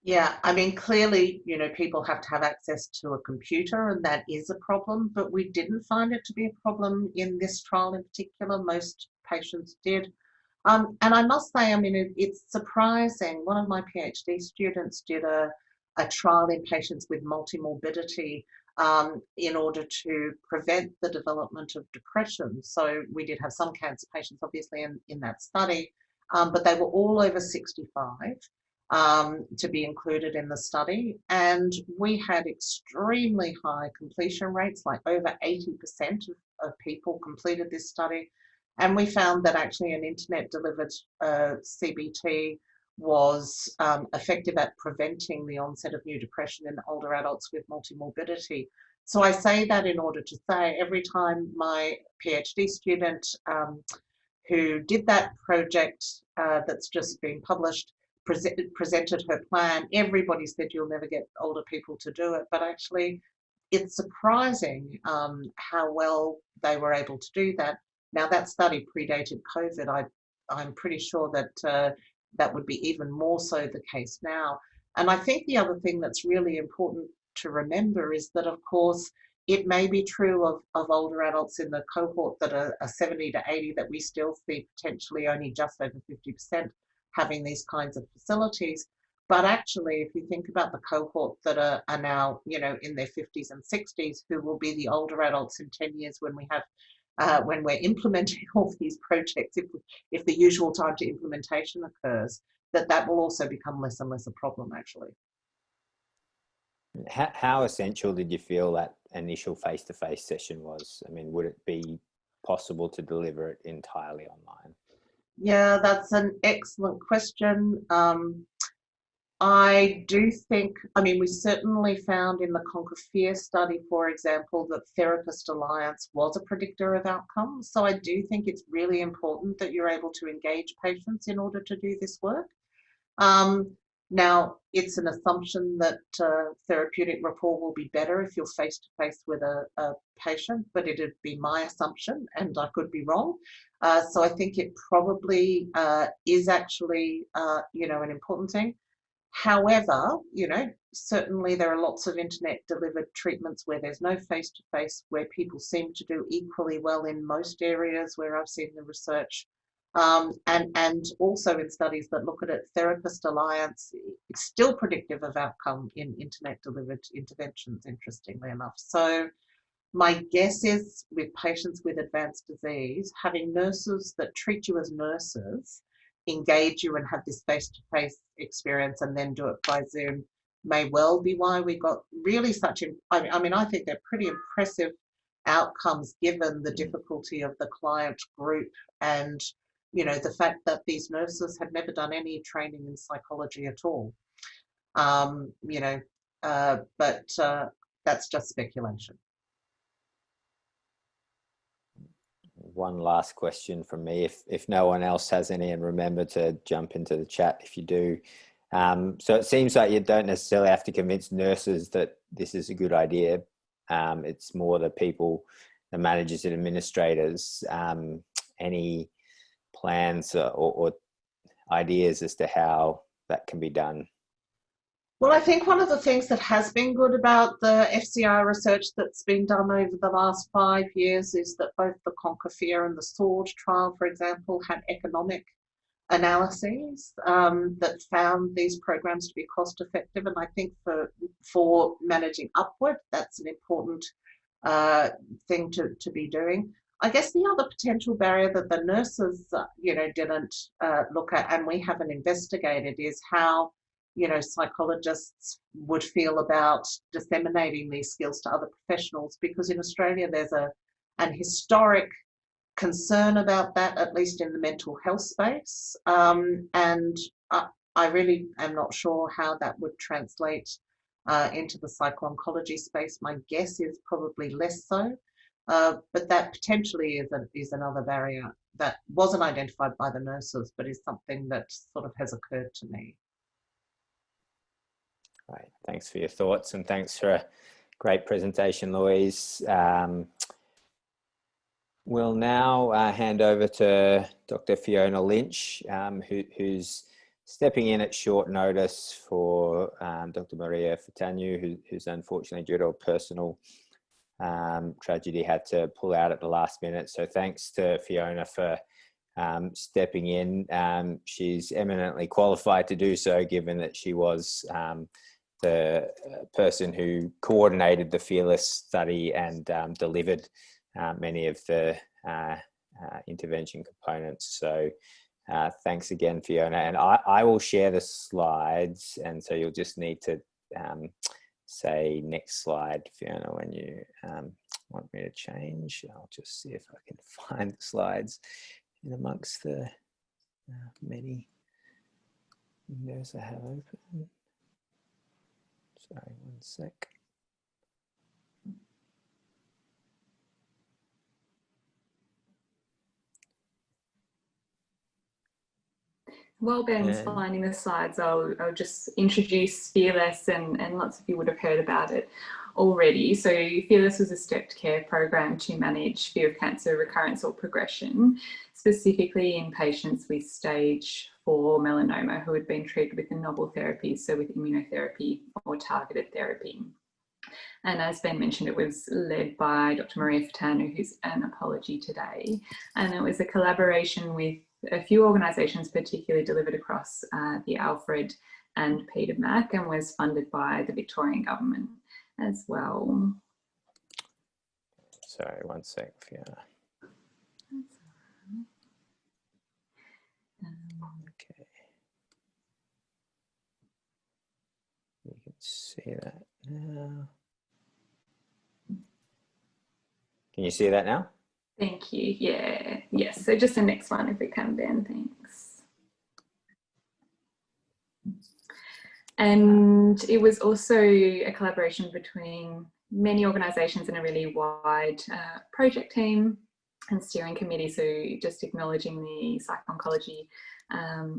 Yeah, I mean, clearly, people have to have access to a computer, and that is a problem, but we didn't find it to be a problem in this trial in particular. Most patients did. And I must say, I mean, it's surprising. One of my PhD students did a trial in patients with multimorbidity in order to prevent the development of depression. So we did have some cancer patients, obviously, in that study, but they were all over 65 to be included in the study. And we had extremely high completion rates, like over 80% of people completed this study. And we found that actually an internet-delivered CBT was effective at preventing the onset of new depression in older adults with multimorbidity. So I say that in order to say every time my PhD student who did that project that's just been published presented her plan, everybody said you'll never get older people to do it. But actually, it's surprising how well they were able to do that. Now, that study predated COVID. I'm pretty sure that that would be even more so the case now. And I think the other thing that's really important to remember is that, of course, it may be true of older adults in the cohort that are 70 to 80 that we still see potentially only just over 50% having these kinds of facilities. But actually, if you think about the cohort that are now, you know, in their 50s and 60s, who will be the older adults in 10 years when we have when we're implementing all these projects, if the usual time to implementation occurs, that will also become less and less a problem, actually.
How essential did you feel that initial face-to-face session was? I mean, would it be possible to deliver it entirely online?
Yeah, that's an excellent question. I do think, I mean, we certainly found in the ConquerFear study, for example, that therapist alliance was a predictor of outcomes. So I do think it's really important that you're able to engage patients in order to do this work. Now, it's an assumption that therapeutic rapport will be better if you're face-to-face with a patient, but it'd be my assumption, and I could be wrong. So I think it probably is actually, you know, an important thing. However, you know, certainly there are lots of internet-delivered treatments where there's no face-to-face, where people seem to do equally well in most areas where I've seen the research. And also in studies that look at it, therapist alliance is still predictive of outcome in internet-delivered interventions, interestingly enough. So my guess is with patients with advanced disease, having nurses that treat you as nurses, engage you and have this face-to-face experience and then do it by Zoom may well be why we got really such, I mean, I think they're pretty impressive outcomes given the difficulty of the client group and, you know, the fact that these nurses had never done any training in psychology at all. You know, but that's just speculation.
One last question from me, if no one else has any, and remember to jump into the chat if you do. So it seems like you don't necessarily have to convince nurses that this is a good idea. It's more the people, the managers and administrators. Any plans or ideas as to how that can be done?
Well, I think one of the things that has been good about the FCR research that's been done over the last 5 years is that both the ConquerFear and the SWORD trial, for example, had economic analyses that found these programs to be cost effective. And I think for managing upward, that's an important thing to be doing. I guess the other potential barrier that the nurses, you know, didn't look at, and we haven't investigated, is how, you know, psychologists would feel about disseminating these skills to other professionals, because in Australia there's an historic concern about that, at least in the mental health space. And I really am not sure how that would translate into the psycho-oncology space. My guess is probably less so, but that potentially is another barrier that wasn't identified by the nurses, but is something that sort of has occurred to me.
Right. Thanks for your thoughts, and thanks for a great presentation, Louise. We'll now hand over to Dr. Fiona Lynch, who's stepping in at short notice for Dr. Maria Fitanu, who's unfortunately, due to a personal tragedy, had to pull out at the last minute. So thanks to Fiona for stepping in. She's eminently qualified to do so, given that she was the person who coordinated the Fearless study and delivered many of the intervention components. So thanks again, Fiona. And I will share the slides, and so you'll just need to say next slide, Fiona, when you want me to change. I'll just see if I can find the slides in amongst the many windows I have open. Sorry, one sec.
While Ben's finding the slides, I'll just introduce Fearless, and lots of you would have heard about it already. So Fearless was a stepped care program to manage fear of cancer recurrence or progression, specifically in patients with stage 4 melanoma who had been treated with a novel therapy, so with immunotherapy or targeted therapy. And as Ben mentioned, it was led by Dr. Maria Furtado, who's an apology today. And it was a collaboration with a few organisations, particularly delivered across the Alfred and Peter Mac, and was funded by the Victorian government as well.
Sorry, one sec, Fiona. Okay. You can see that now. Can you see that now?
Thank you. Yeah. Yes. So just the next one, if we can, Ben. Thanks. And it was also a collaboration between many organisations and a really wide project team and steering committee. So just acknowledging the Psycho-oncology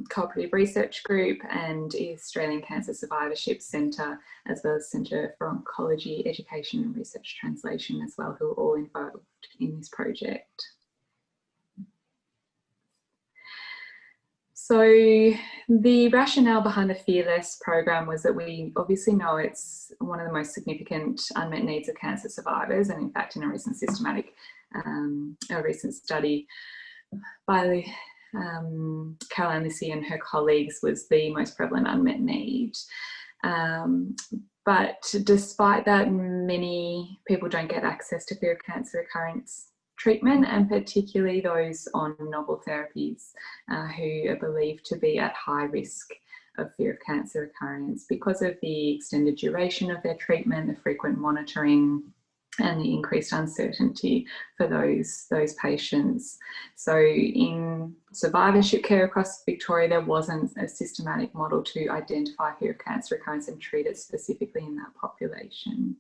Co-operative Research Group and the Australian Cancer Survivorship Centre, as well as Centre for Oncology Education and Research Translation as well, who are all involved in this project. So the rationale behind the Fearless program was that we obviously know it's one of the most significant unmet needs of cancer survivors, and in fact in a recent systematic, a recent study by Caroline Lissy and her colleagues was the most prevalent unmet need. But despite that, many people don't get access to fear of cancer recurrence treatment, and particularly those on novel therapies who are believed to be at high risk of fear of cancer recurrence because of the extended duration of their treatment, the frequent monitoring, and the increased uncertainty for those patients. So in survivorship care across Victoria, there wasn't a systematic model to identify fear of cancer recurrence and treat it specifically in that population.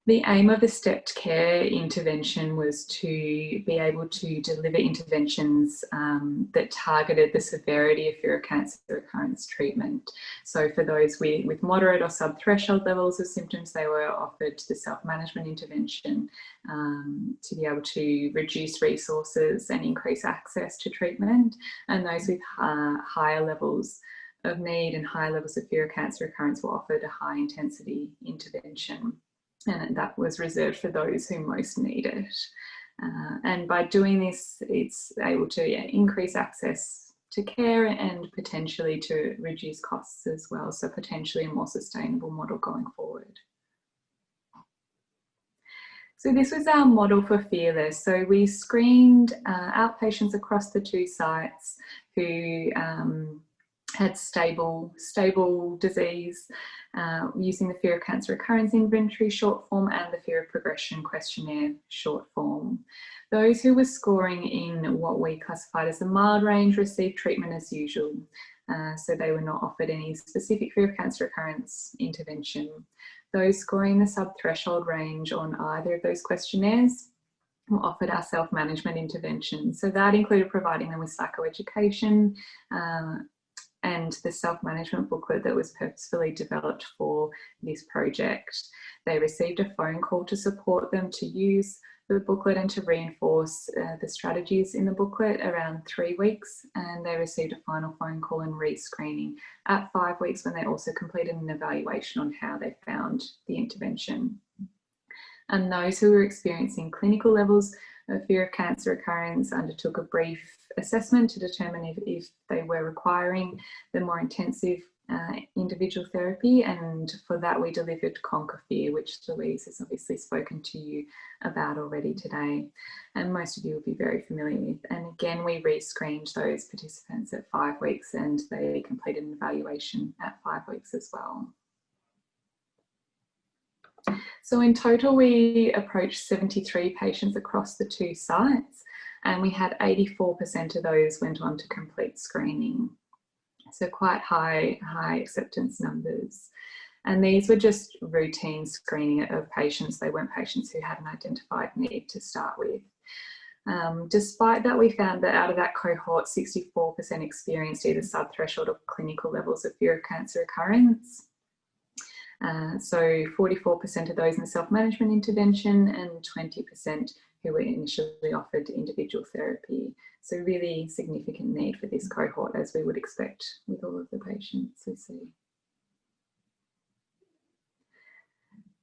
The aim of the stepped care intervention was to be able to deliver interventions that targeted the severity of fear of cancer recurrence treatment. So for those with moderate or sub-threshold levels of symptoms, they were offered the self-management intervention to be able to reduce resources and increase access to treatment. And those with higher levels of need and higher levels of fear of cancer recurrence were offered a high intensity intervention. And that was reserved for those who most need it. And by doing this, it's able to increase access to care and potentially to reduce costs as well. So potentially a more sustainable model going forward. So this was our model for Fearless. So we screened outpatients across the 2 sites who had stable disease using the fear of cancer recurrence inventory short form and the fear of progression questionnaire short form. Those who were scoring in what we classified as the mild range received treatment as usual. So they were not offered any specific fear of cancer recurrence intervention. Those scoring the sub-threshold range on either of those questionnaires were offered our self-management intervention. So that included providing them with psychoeducation, and the self-management booklet that was purposefully developed for this project. They received a phone call to support them to use the booklet and to reinforce the strategies in the booklet around 3 weeks, and they received a final phone call and re-screening at 5 weeks when they also completed an evaluation on how they found the intervention. And those who were experiencing clinical levels of fear of cancer recurrence, undertook a brief assessment to determine if they were requiring the more intensive individual therapy, and for that we delivered ConquerFear, which Louise has obviously spoken to you about already today, and most of you will be very familiar with. And again, we re-screened those participants at 5 weeks, and they completed an evaluation at 5 weeks as well. So in total, we approached 73 patients across the 2 sites, and we had 84% of those went on to complete screening. So quite high acceptance numbers. And these were just routine screening of patients. They weren't patients who had an identified need to start with. Despite that, we found that out of that cohort, 64% experienced either subthreshold or clinical levels of fear of cancer recurrence. So 44% of those in the self-management intervention and 20% who were initially offered individual therapy. So really significant need for this cohort, as we would expect with all of the patients we see.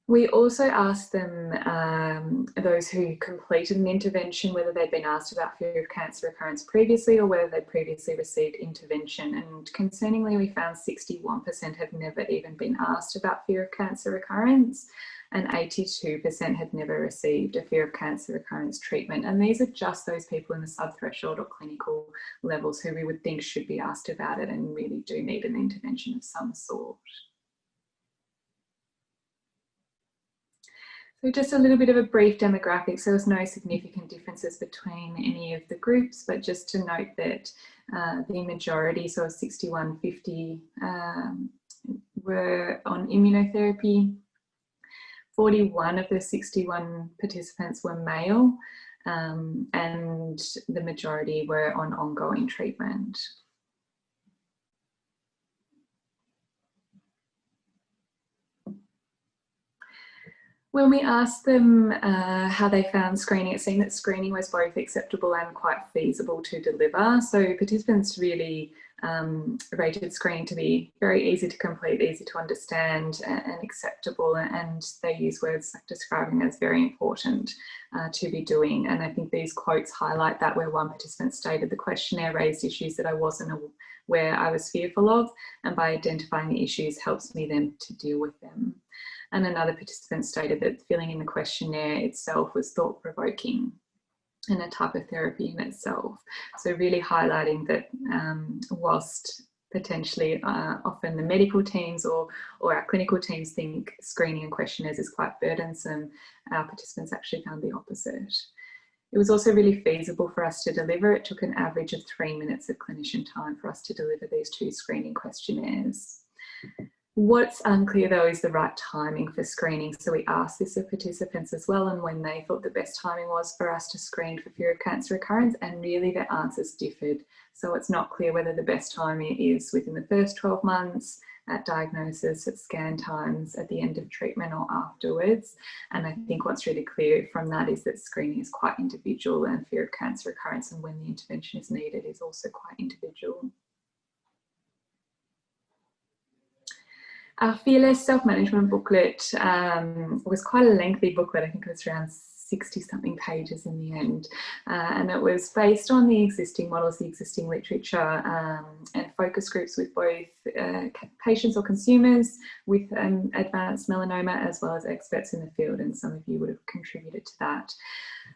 We also asked them, those who completed an intervention, whether they'd been asked about fear of cancer recurrence previously or whether they'd previously received intervention. And concerningly, we found 61% had never even been asked about fear of cancer recurrence, and 82% had never received a fear of cancer recurrence treatment. And these are just those people in the subthreshold or clinical levels who we would think should be asked about it and really do need an intervention of some sort. So just a little bit of a brief demographic. So there's no significant differences between any of the groups, but just to note that the majority, so 6150, were on immunotherapy. 41 of the 61 participants were male, and the majority were on ongoing treatment. When we asked them how they found screening, it seemed that screening was both acceptable and quite feasible to deliver. So participants really rated screening to be very easy to complete, easy to understand and acceptable, and they use words like describing as very important to be doing. And I think these quotes highlight that, where one participant stated, "The questionnaire raised issues that I wasn't aware I was fearful of, and by identifying the issues helps me then to deal with them." And another participant stated that filling in the questionnaire itself was thought-provoking and a type of therapy in itself. So really highlighting that whilst potentially often the medical teams or our clinical teams think screening and questionnaires is quite burdensome, our participants actually found the opposite. It was also really feasible for us to deliver. It took an average of 3 minutes of clinician time for us to deliver these 2 screening questionnaires. What's unclear though is the right timing for screening. So we asked this of participants as well, and when they thought the best timing was for us to screen for fear of cancer recurrence, and really their answers differed. So it's not clear whether the best time is within the first 12 months, at diagnosis, at scan times, at the end of treatment or afterwards. And I think what's really clear from that is that screening is quite individual, and fear of cancer recurrence and when the intervention is needed is also quite individual. Our Fearless self-management booklet was quite a lengthy booklet. I think it was around 60-something pages in the end. And it was based on the existing models, the existing literature, and focus groups with both patients or consumers with advanced melanoma, as well as experts in the field, and some of you would have contributed to that.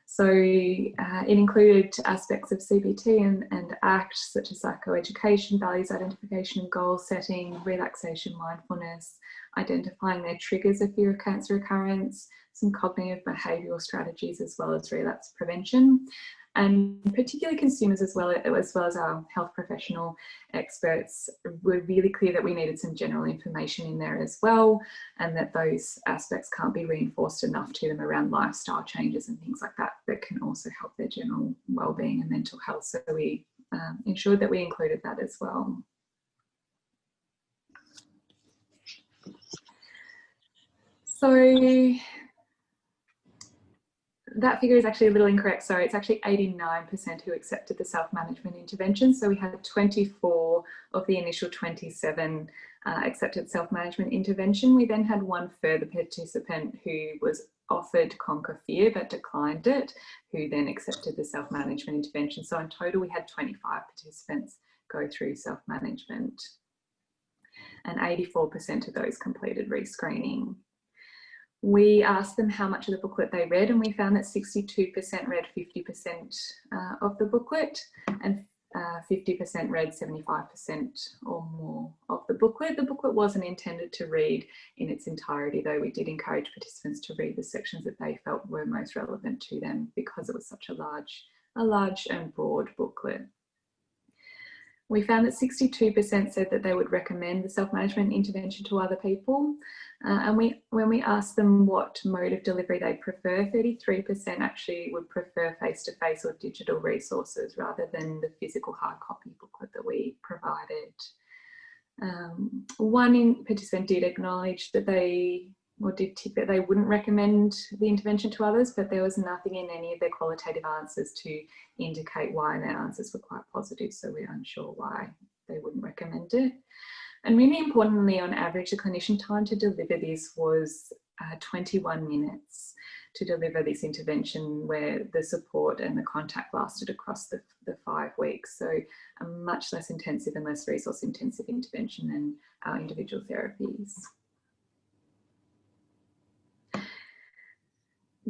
So it included aspects of CBT and ACT, such as psychoeducation, values identification, goal setting, relaxation, mindfulness, identifying their triggers of fear of cancer recurrence, some cognitive behavioural strategies, as well as relapse prevention. And particularly consumers as well as our health professional experts were really clear that we needed some general information in there as well, and that those aspects can't be reinforced enough to them around lifestyle changes and things like that that can also help their general well-being and mental health. So we ensured that we included that as well. So that figure is actually a little incorrect. Sorry, it's actually 89% who accepted the self-management intervention. So we had 24 of the initial 27 accepted self-management intervention. We then had one further participant who was offered ConquerFear but declined it, who then accepted the self-management intervention. So in total, we had 25 participants go through self-management, and 84% of those completed rescreening. We asked them how much of the booklet they read, and we found that 62% read 50% of the booklet, and 50% read 75% or more of the booklet. The booklet wasn't intended to read in its entirety, though we did encourage participants to read the sections that they felt were most relevant to them because it was such a large and broad booklet. We found that 62% said that they would recommend the self-management intervention to other people. And when we asked them what mode of delivery they prefer, 33% actually would prefer face-to-face or digital resources rather than the physical hard copy booklet that we provided. One participant did acknowledge that did tip that they wouldn't recommend the intervention to others, but there was nothing in any of their qualitative answers to indicate why, and their answers were quite positive, so we're unsure why they wouldn't recommend it. And really importantly, on average, the clinician time to deliver this was 21 minutes to deliver this intervention, where the support and the contact lasted across the 5 weeks. So a much less intensive and less resource intensive intervention than our individual therapies.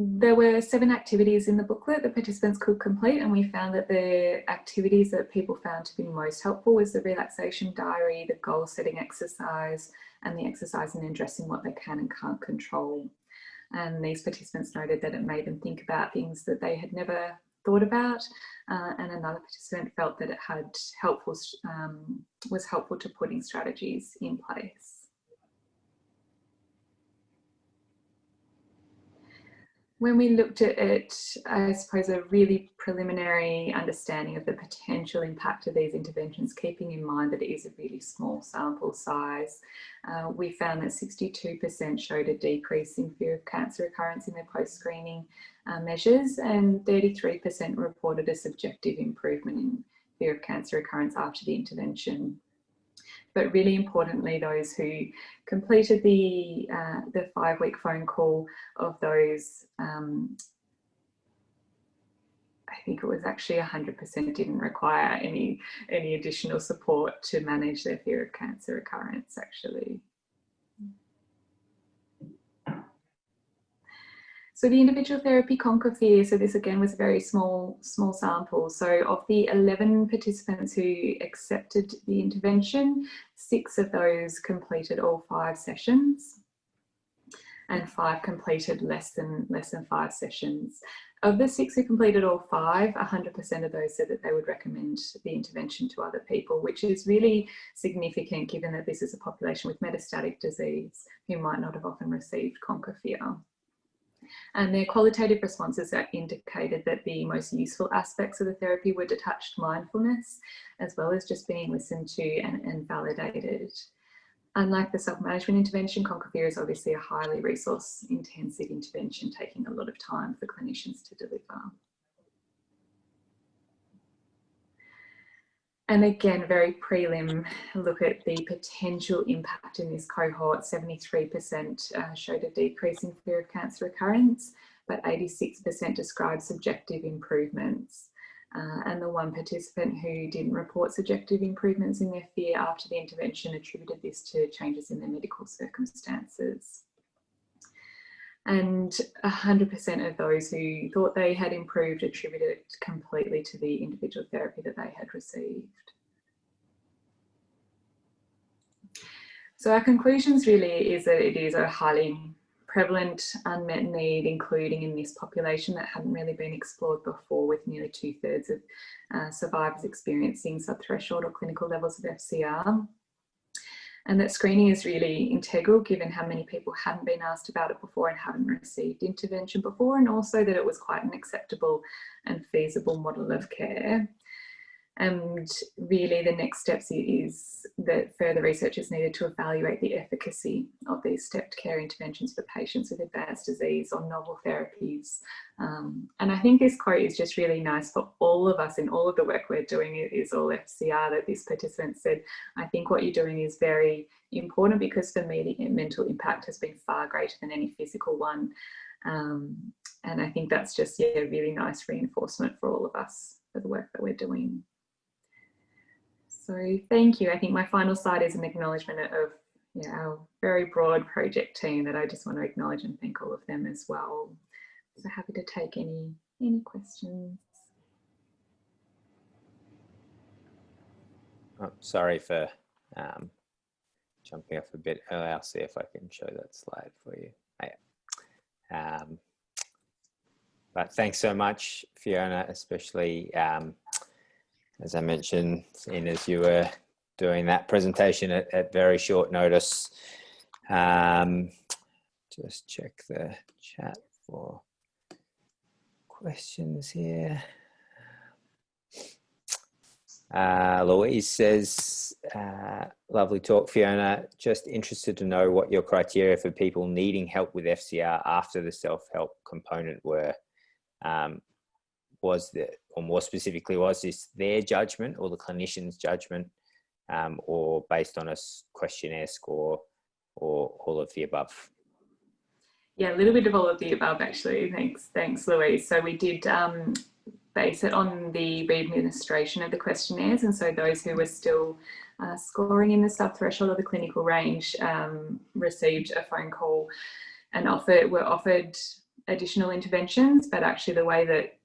There were 7 activities in the booklet that participants could complete, and we found that the activities that people found to be most helpful was the relaxation diary, the goal setting exercise, and the exercise in addressing what they can and can't control. And these participants noted that it made them think about things that they had never thought about, and another participant felt that it was helpful to putting strategies in place. When we looked at it, I suppose a really preliminary understanding of the potential impact of these interventions, keeping in mind that it is a really small sample size, we found that 62% showed a decrease in fear of cancer recurrence in their post-screening measures, and 33% reported a subjective improvement in fear of cancer recurrence after the intervention. But really importantly, those who completed the 5-week phone call, of those, I think it was actually 100% didn't require any additional support to manage their fear of cancer recurrence, actually. So the individual therapy ConquerFear, so this again was a very small sample. So of the 11 participants who accepted the intervention, 6 of those completed all 5 sessions, and 5 completed less than 5 sessions. Of the 6 who completed all 5, 100% of those said that they would recommend the intervention to other people, which is really significant given that this is a population with metastatic disease who might not have often received ConquerFear. And their qualitative responses indicated that the most useful aspects of the therapy were detached mindfulness, as well as just being listened to and validated. Unlike the self-management intervention, ConquerFear is obviously a highly resource-intensive intervention, taking a lot of time for clinicians to deliver. And again, very prelim look at the potential impact in this cohort. 73% showed a decrease in fear of cancer recurrence, but 86% described subjective improvements. And the one participant who didn't report subjective improvements in their fear after the intervention attributed this to changes in their medical circumstances. And 100% of those who thought they had improved attributed it completely to the individual therapy that they had received. So our conclusions really is that it is a highly prevalent unmet need, including in this population that hadn't really been explored before, with nearly 2/3 of survivors experiencing subthreshold or clinical levels of FCR. And that screening is really integral given how many people hadn't been asked about it before and hadn't received intervention before, and also that it was quite an acceptable and feasible model of care. And really the next steps is that further research is needed to evaluate the efficacy of these stepped care interventions for patients with advanced disease or novel therapies. And I think this quote is just really nice for all of us in all of the work we're doing. It is all FCR, that this participant said, I think what you're doing is very important because for me the mental impact has been far greater than any physical one. And I think that's just a really nice reinforcement for all of us for the work that we're doing. So thank you. I think my final slide is an acknowledgement of our very broad project team that I just want to acknowledge and thank all of them as well. So happy to take any questions.
Oh, sorry for jumping off a bit early. I'll see if I can show that slide for you. But thanks so much, Fiona, especially as I mentioned, seeing as you were doing that presentation at very short notice. Just check the chat for questions here. Louise says, lovely talk, Fiona. Just interested to know what your criteria for people needing help with FCR after the self-help component were. Was that, or more specifically, was this their judgment or the clinician's judgment, or based on a questionnaire score, or all of the above?
Yeah, a little bit of all of the above, actually. Thanks, Louise. So we did base it on the re-administration of the questionnaires, and so those who were still scoring in the sub-threshold of the clinical range received a phone call and were offered additional interventions, but actually the way that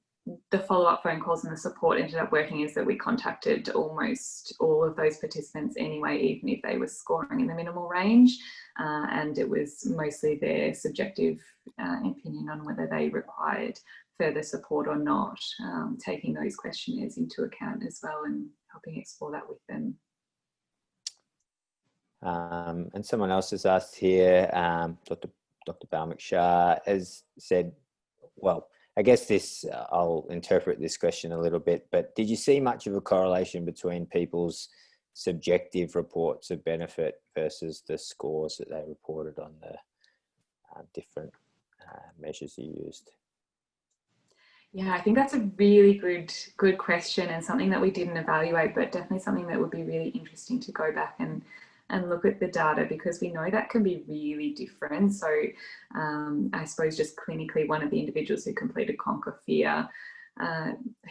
the follow-up phone calls and the support ended up working is that we contacted almost all of those participants anyway, even if they were scoring in the minimal range, and it was mostly their subjective opinion on whether they required further support or not, taking those questionnaires into account as well and helping explore that with them.
And someone else has asked here, Dr. Balmik-Shah has said, well, I guess this, I'll interpret this question a little bit, but did you see much of a correlation between people's subjective reports of benefit versus the scores that they reported on the different measures you used?
Yeah, I think that's a really good question, and something that we didn't evaluate, but definitely something that would be really interesting to go back and look at the data, because we know that can be really different. So I suppose just clinically, one of the individuals who completed ConquerFear,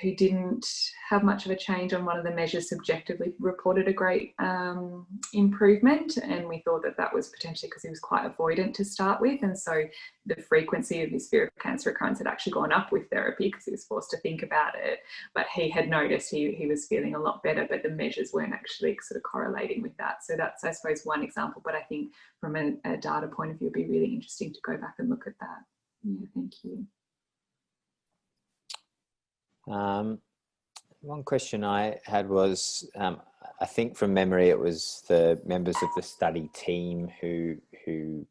who didn't have much of a change on one of the measures, subjectively reported a great improvement, and we thought that that was potentially because he was quite avoidant to start with, and so the frequency of his fear of cancer recurrence had actually gone up with therapy because he was forced to think about it. But he had noticed he was feeling a lot better, but the measures weren't actually sort of correlating with that. So that's, I suppose, one example, but I think from a data point of view, it'd be really interesting to go back and look at that. Yeah, thank you.
One question I had was, I think from memory, it was the members of the study team who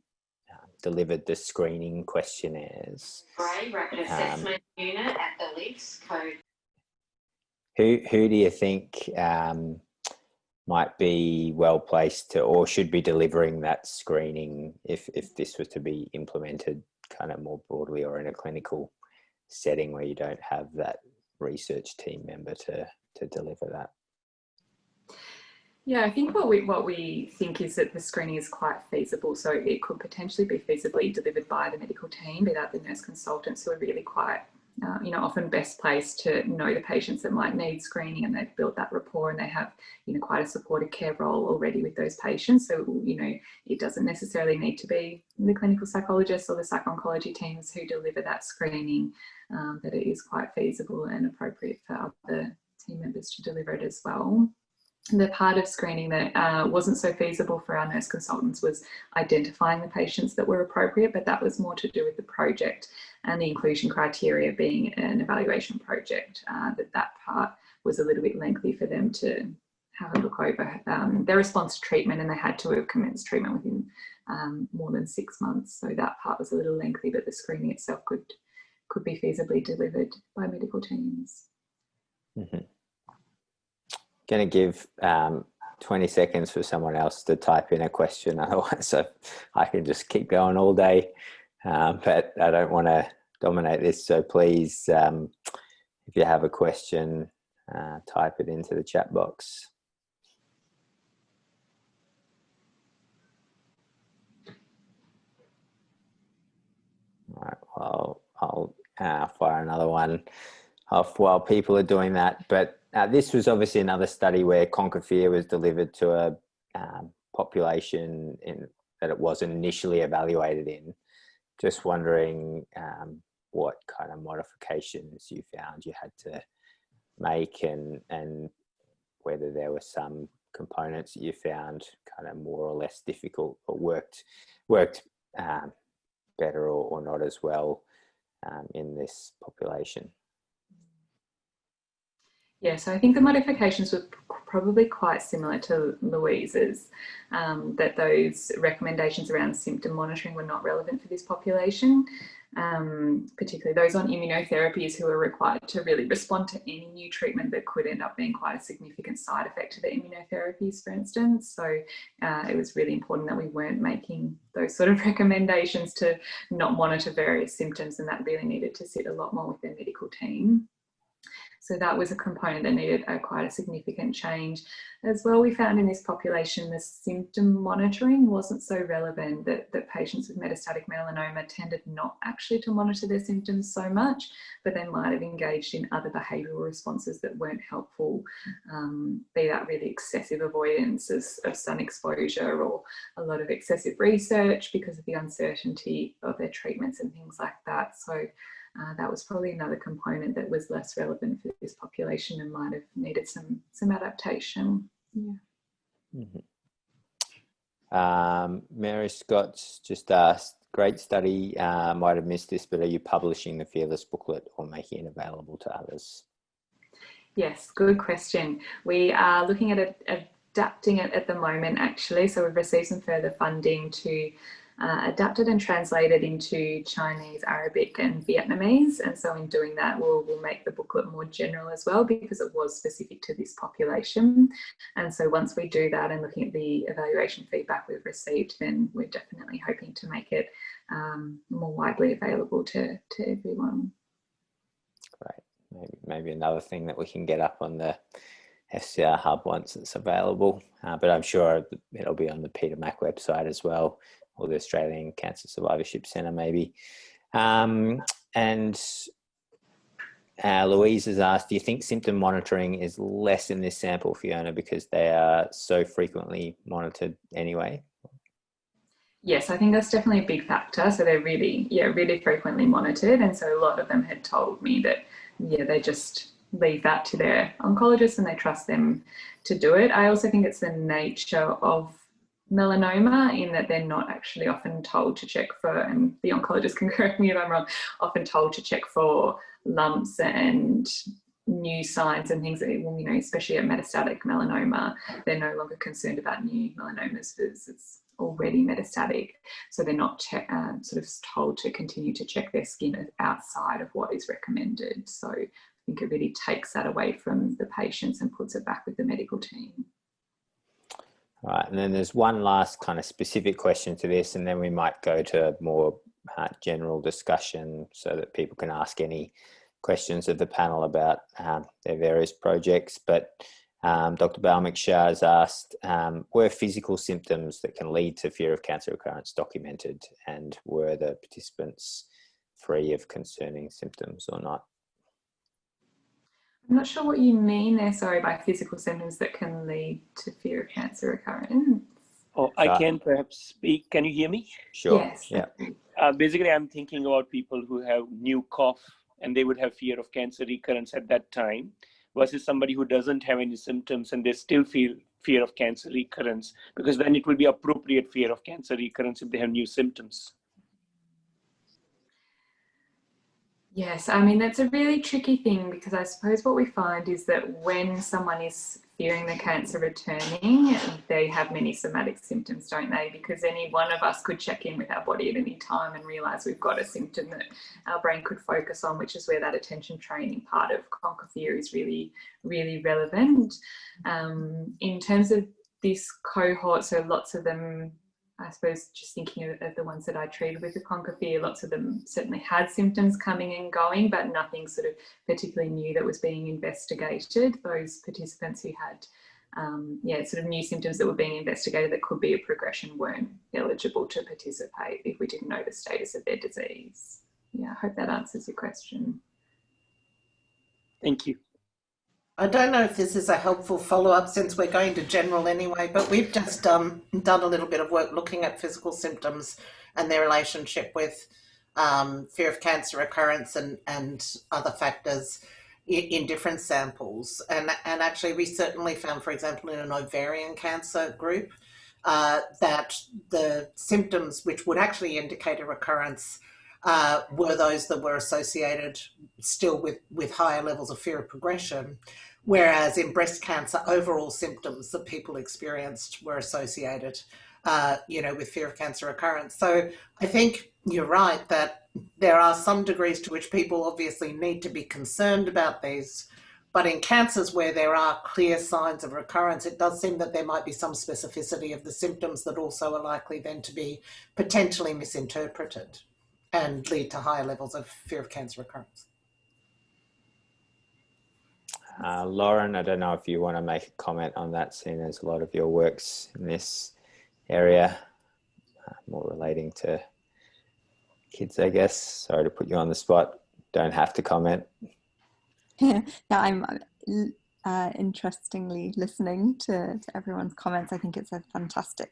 delivered the screening questionnaires.
Rapid assessment unit at the LIFS code.
Who do you think might be well placed to, or should be delivering that screening if this was to be implemented kind of more broadly, or in a clinical setting where you don't have that research team member to deliver that?
Yeah, I think what we think is that the screening is quite feasible, so it could potentially be feasibly delivered by the medical team, be that the nurse consultants who are really quite often best placed to know the patients that might need screening, and they've built that rapport and they have quite a supported care role already with those patients. So it doesn't necessarily need to be the clinical psychologists or the psycho-oncology teams who deliver that screening, that it is quite feasible and appropriate for other team members to deliver it as well. The part of screening that wasn't so feasible for our nurse consultants was identifying the patients that were appropriate, but that was more to do with the project and the inclusion criteria being an evaluation project. That part was a little bit lengthy for them to have a look over their response to treatment, and they had to have commenced treatment within more than 6 months. So that part was a little lengthy, but the screening itself could be feasibly delivered by medical teams.
Mm-hmm. going to give 20 seconds for someone else to type in a question, otherwise so I can just keep going all day, but I don't want to dominate this, so please, if you have a question, type it into the chat box. All right, well, I'll fire another one off while people are doing that. But this was obviously another study where ConquerFear was delivered to a population that it wasn't initially evaluated in. Just wondering what kind of modifications you found you had to make, and whether there were some components that you found kind of more or less difficult, or worked better or not as well in this population.
Yeah, so I think the modifications were probably quite similar to Louise's, that those recommendations around symptom monitoring were not relevant for this population, particularly those on immunotherapies who are required to really respond to any new treatment that could end up being quite a significant side effect to the immunotherapies, for instance. So it was really important that we weren't making those sort of recommendations to not monitor various symptoms, and that really needed to sit a lot more with their medical team. So that was a component that needed quite a significant change. As well, we found in this population the symptom monitoring wasn't so relevant, that patients with metastatic melanoma tended not actually to monitor their symptoms so much, but they might have engaged in other behavioural responses that weren't helpful, be that really excessive avoidance of sun exposure, or a lot of excessive research because of the uncertainty of their treatments and things like that. So that was probably another component that was less relevant for this population and might have needed some adaptation. Yeah.
Mm-hmm. Mary Scott's just asked, great study, might have missed this, but are you publishing the Fearless booklet or making it available to others?
Yes, good question. We are looking at adapting it at the moment, actually. So we've received some further funding to adapt it and translate it into Chinese, Arabic and Vietnamese, and so in doing that we'll make the booklet more general as well, because it was specific to this population. And so once we do that, and looking at the evaluation feedback we've received, then we're definitely hoping to make it more widely available to everyone.
Great. Maybe another thing that we can get up on the FCR hub once it's available, but I'm sure it'll be on the Peter Mac website as well, or the Australian Cancer Survivorship Centre maybe. And Louise has asked, do you think symptom monitoring is less in this sample, Fiona, because they are so frequently monitored anyway?
Yes, I think that's definitely a big factor. So they're really frequently monitored. And so a lot of them had told me that, they just leave that to their oncologists and they trust them to do it. I also think it's the nature of melanoma, in that they're not actually often told to check for, and the oncologist can correct me if I'm wrong, often told to check for lumps and new signs and things that, especially at metastatic melanoma, they're no longer concerned about new melanomas because it's already metastatic. So they're not sort of told to continue to check their skin outside of what is recommended. So I think it really takes that away from the patients and puts it back with the medical team.
All right, and then there's one last kind of specific question to this, and then we might go to more general discussion so that people can ask any questions of the panel about their various projects. But Dr. Balmik-Shah has asked, were physical symptoms that can lead to fear of cancer recurrence documented, and were the participants free of concerning symptoms or not?
I'm not sure what you mean there, sorry, by physical symptoms that can lead to fear of cancer recurrence.
Oh, I can perhaps speak. Can you hear me?
Sure.
Yes.
Yeah.
Basically, I'm thinking about people who have new cough and they would have fear of cancer recurrence at that time, versus somebody who doesn't have any symptoms and they still feel fear of cancer recurrence, because then it would be appropriate fear of cancer recurrence if they have new symptoms.
Yes, I mean, that's a really tricky thing, because I suppose what we find is that when someone is fearing the cancer returning, they have many somatic symptoms, don't they? Because any one of us could check in with our body at any time and realise we've got a symptom that our brain could focus on, which is where that attention training part of ConquerFear is really, really relevant. In terms of this cohort, so lots of them, I suppose, just thinking of the ones that I treated with the ConquerFear, lots of them certainly had symptoms coming and going, but nothing sort of particularly new that was being investigated. Those participants who had sort of new symptoms that were being investigated that could be a progression weren't eligible to participate if we didn't know the status of their disease. Yeah, I hope that answers your question.
Thank you.
I don't know if this is a helpful follow-up since we're going to general anyway, but we've just done a little bit of work looking at physical symptoms and their relationship with fear of cancer recurrence and other factors in different samples. And actually we certainly found, for example, in an ovarian cancer group, that the symptoms which would actually indicate a recurrence were those that were associated still with higher levels of fear of progression, whereas in breast cancer, overall symptoms that people experienced were associated, with fear of cancer recurrence. So I think you're right that there are some degrees to which people obviously need to be concerned about these, but in cancers where there are clear signs of recurrence, it does seem that there might be some specificity of the symptoms that also are likely then to be potentially misinterpreted and lead to higher levels of fear of cancer recurrence.
Lauren, I don't know if you want to make a comment on that, seeing as a lot of your work's in this area, more relating to kids, I guess. Sorry to put you on the spot. Don't have to comment.
Yeah, I'm interestingly listening to everyone's comments. I think it's a fantastic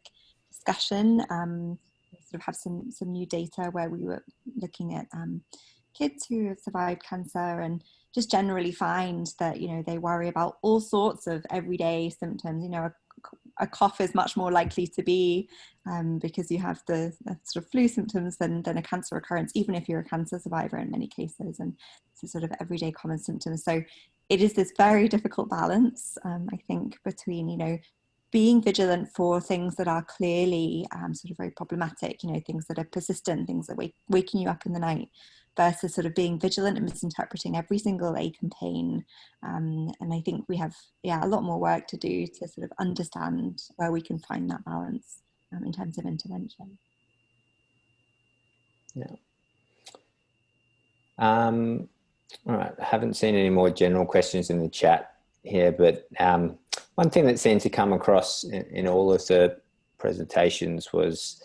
discussion. We sort of have some new data where we were looking at kids who have survived cancer and just generally find that, they worry about all sorts of everyday symptoms. A cough is much more likely to be because you have the sort of flu symptoms than a cancer recurrence, even if you're a cancer survivor in many cases. And it's a sort of everyday common symptoms. So it is this very difficult balance, I think, between, being vigilant for things that are clearly sort of very problematic, things that are persistent, things that waking you up in the night, versus sort of being vigilant and misinterpreting every single ache and pain. And I think we have, a lot more work to do to sort of understand where we can find that balance in terms of intervention.
Yeah. All right. I haven't seen any more general questions in the chat here, but one thing that seemed to come across in all of the presentations was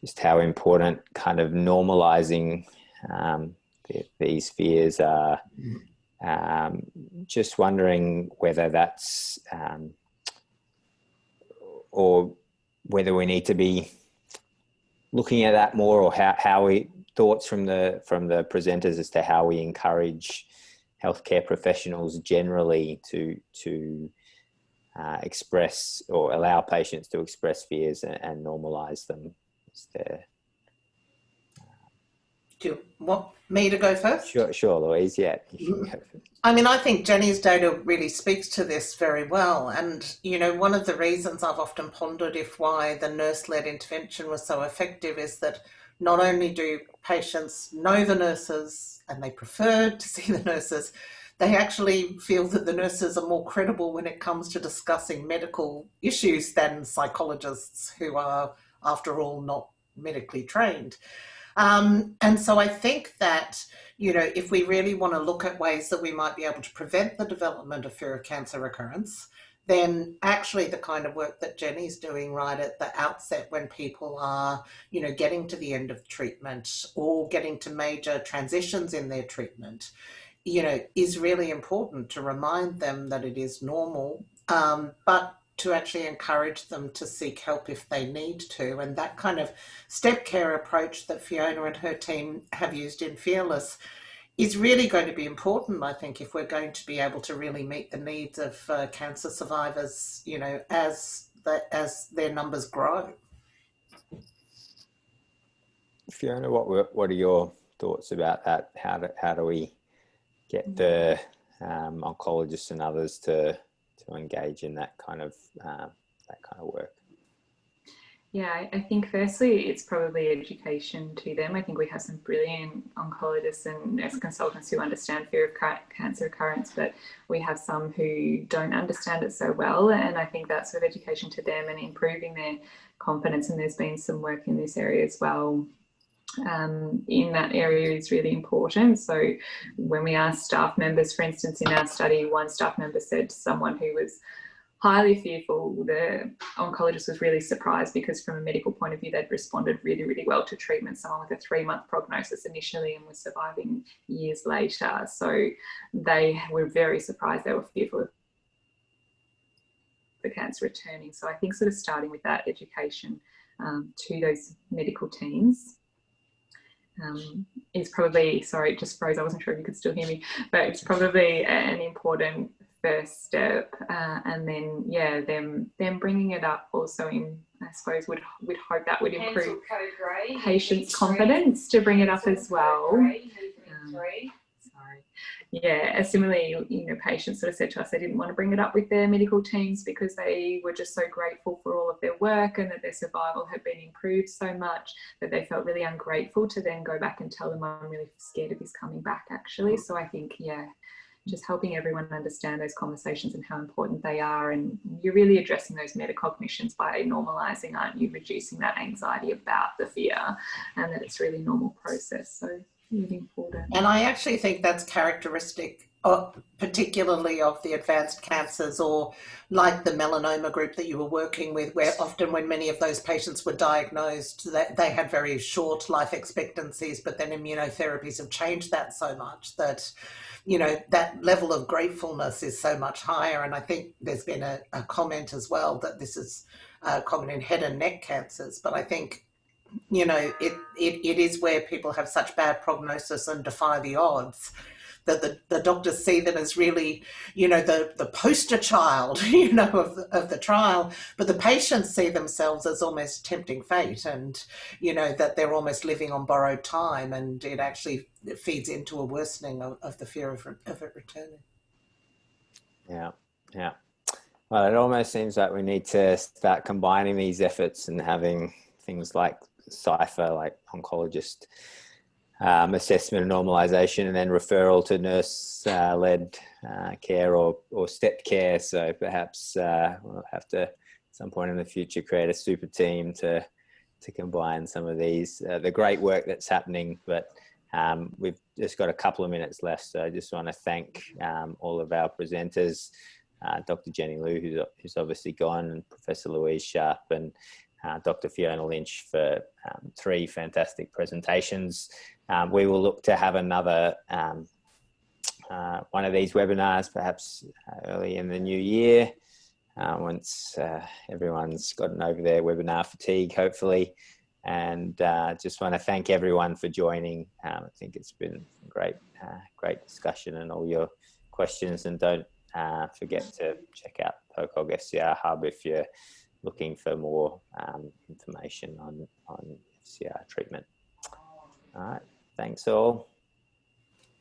just how important kind of normalizing these fears are. Just wondering whether that's or whether we need to be looking at that more, or how we thoughts from the presenters as to how we encourage healthcare professionals generally to express or allow patients to express fears and normalize them. Is there...
Do you want me to go first?
Sure, Louise, yeah.
I mean, I think Jenny's data really speaks to this very well. And, one of the reasons I've often pondered why the nurse-led intervention was so effective is that not only do patients know the nurses and they prefer to see the nurses, they actually feel that the nurses are more credible when it comes to discussing medical issues than psychologists who are, after all, not medically trained. And so I think that, if we really want to look at ways that we might be able to prevent the development of fear of cancer recurrence, then actually the kind of work that Jenny's doing right at the outset when people are, getting to the end of treatment or getting to major transitions in their treatment, is really important to remind them that it is normal, but to actually encourage them to seek help if they need to. And that kind of step care approach that Fiona and her team have used in Fearless is really going to be important, I think, if we're going to be able to really meet the needs of cancer survivors, as their numbers grow.
Fiona, what are your thoughts about that? How do we get the oncologists and others to engage in that kind of work?
Yeah, I think firstly it's probably education to them. I think we have some brilliant oncologists and nurse consultants who understand fear of cancer recurrence, but we have some who don't understand it so well, and I think that sort of education to them and improving their confidence, and there's been some work in this area as well, in that area is really important. So when we asked staff members, for instance, in our study, one staff member said to someone who was highly fearful, the oncologist was really surprised because from a medical point of view, they'd responded really, really well to treatment, someone with a 3-month prognosis initially and was surviving years later. So they were very surprised, they were fearful of the cancer returning. So I think sort of starting with that education to those medical teams is probably, sorry, it just froze, I wasn't sure if you could still hear me, but it's probably an important first step, and then yeah, them bringing it up also in, I suppose, would hope that would improve patients' confidence to bring it up as well. Sorry. Yeah, similarly, you know, patients sort of said to us they didn't want to bring it up with their medical teams because they were just so grateful for all of their work and that their survival had been improved so much that they felt really ungrateful to then go back and tell them, I'm really scared of this coming back actually. So I think, yeah, just helping everyone understand those conversations and how important they are, and you're really addressing those metacognitions by normalising, aren't you, reducing that anxiety about the fear, and that it's really normal process. So really important.
And I actually think that's characteristic particularly of the advanced cancers, or like the melanoma group that you were working with, where often when many of those patients were diagnosed, they had very short life expectancies, but then immunotherapies have changed that so much that, you know, that level of gratefulness is so much higher. And I think there's been a comment as well that this is common in head and neck cancers, but I think, you know, it is where people have such bad prognosis and defy the odds that the doctors see them as really, you know, the poster child, you know, of the trial, but the patients see themselves as almost tempting fate, and, you know, that they're almost living on borrowed time, and it actually feeds into a worsening of the fear of it returning.
Yeah, yeah. Well, it almost seems like we need to start combining these efforts and having things like CIPHER, like oncologist assessment and normalization, and then referral to nurse-led care or stepped care. So perhaps we'll have to, at some point in the future, create a super team to combine some of these, the great work that's happening. But we've just got a couple of minutes left, so I just want to thank all of our presenters, Dr. Jenny Liu, who's obviously gone, and Professor Louise Sharp, and Dr. Fiona Lynch for 3 fantastic presentations. We will look to have another one of these webinars perhaps early in the new year, once everyone's gotten over their webinar fatigue, hopefully. And just want to thank everyone for joining. I think it's been a great discussion and all your questions. And don't forget to check out PoCoG FCR Hub if you're looking for more information on FCR treatment. All right, thanks all.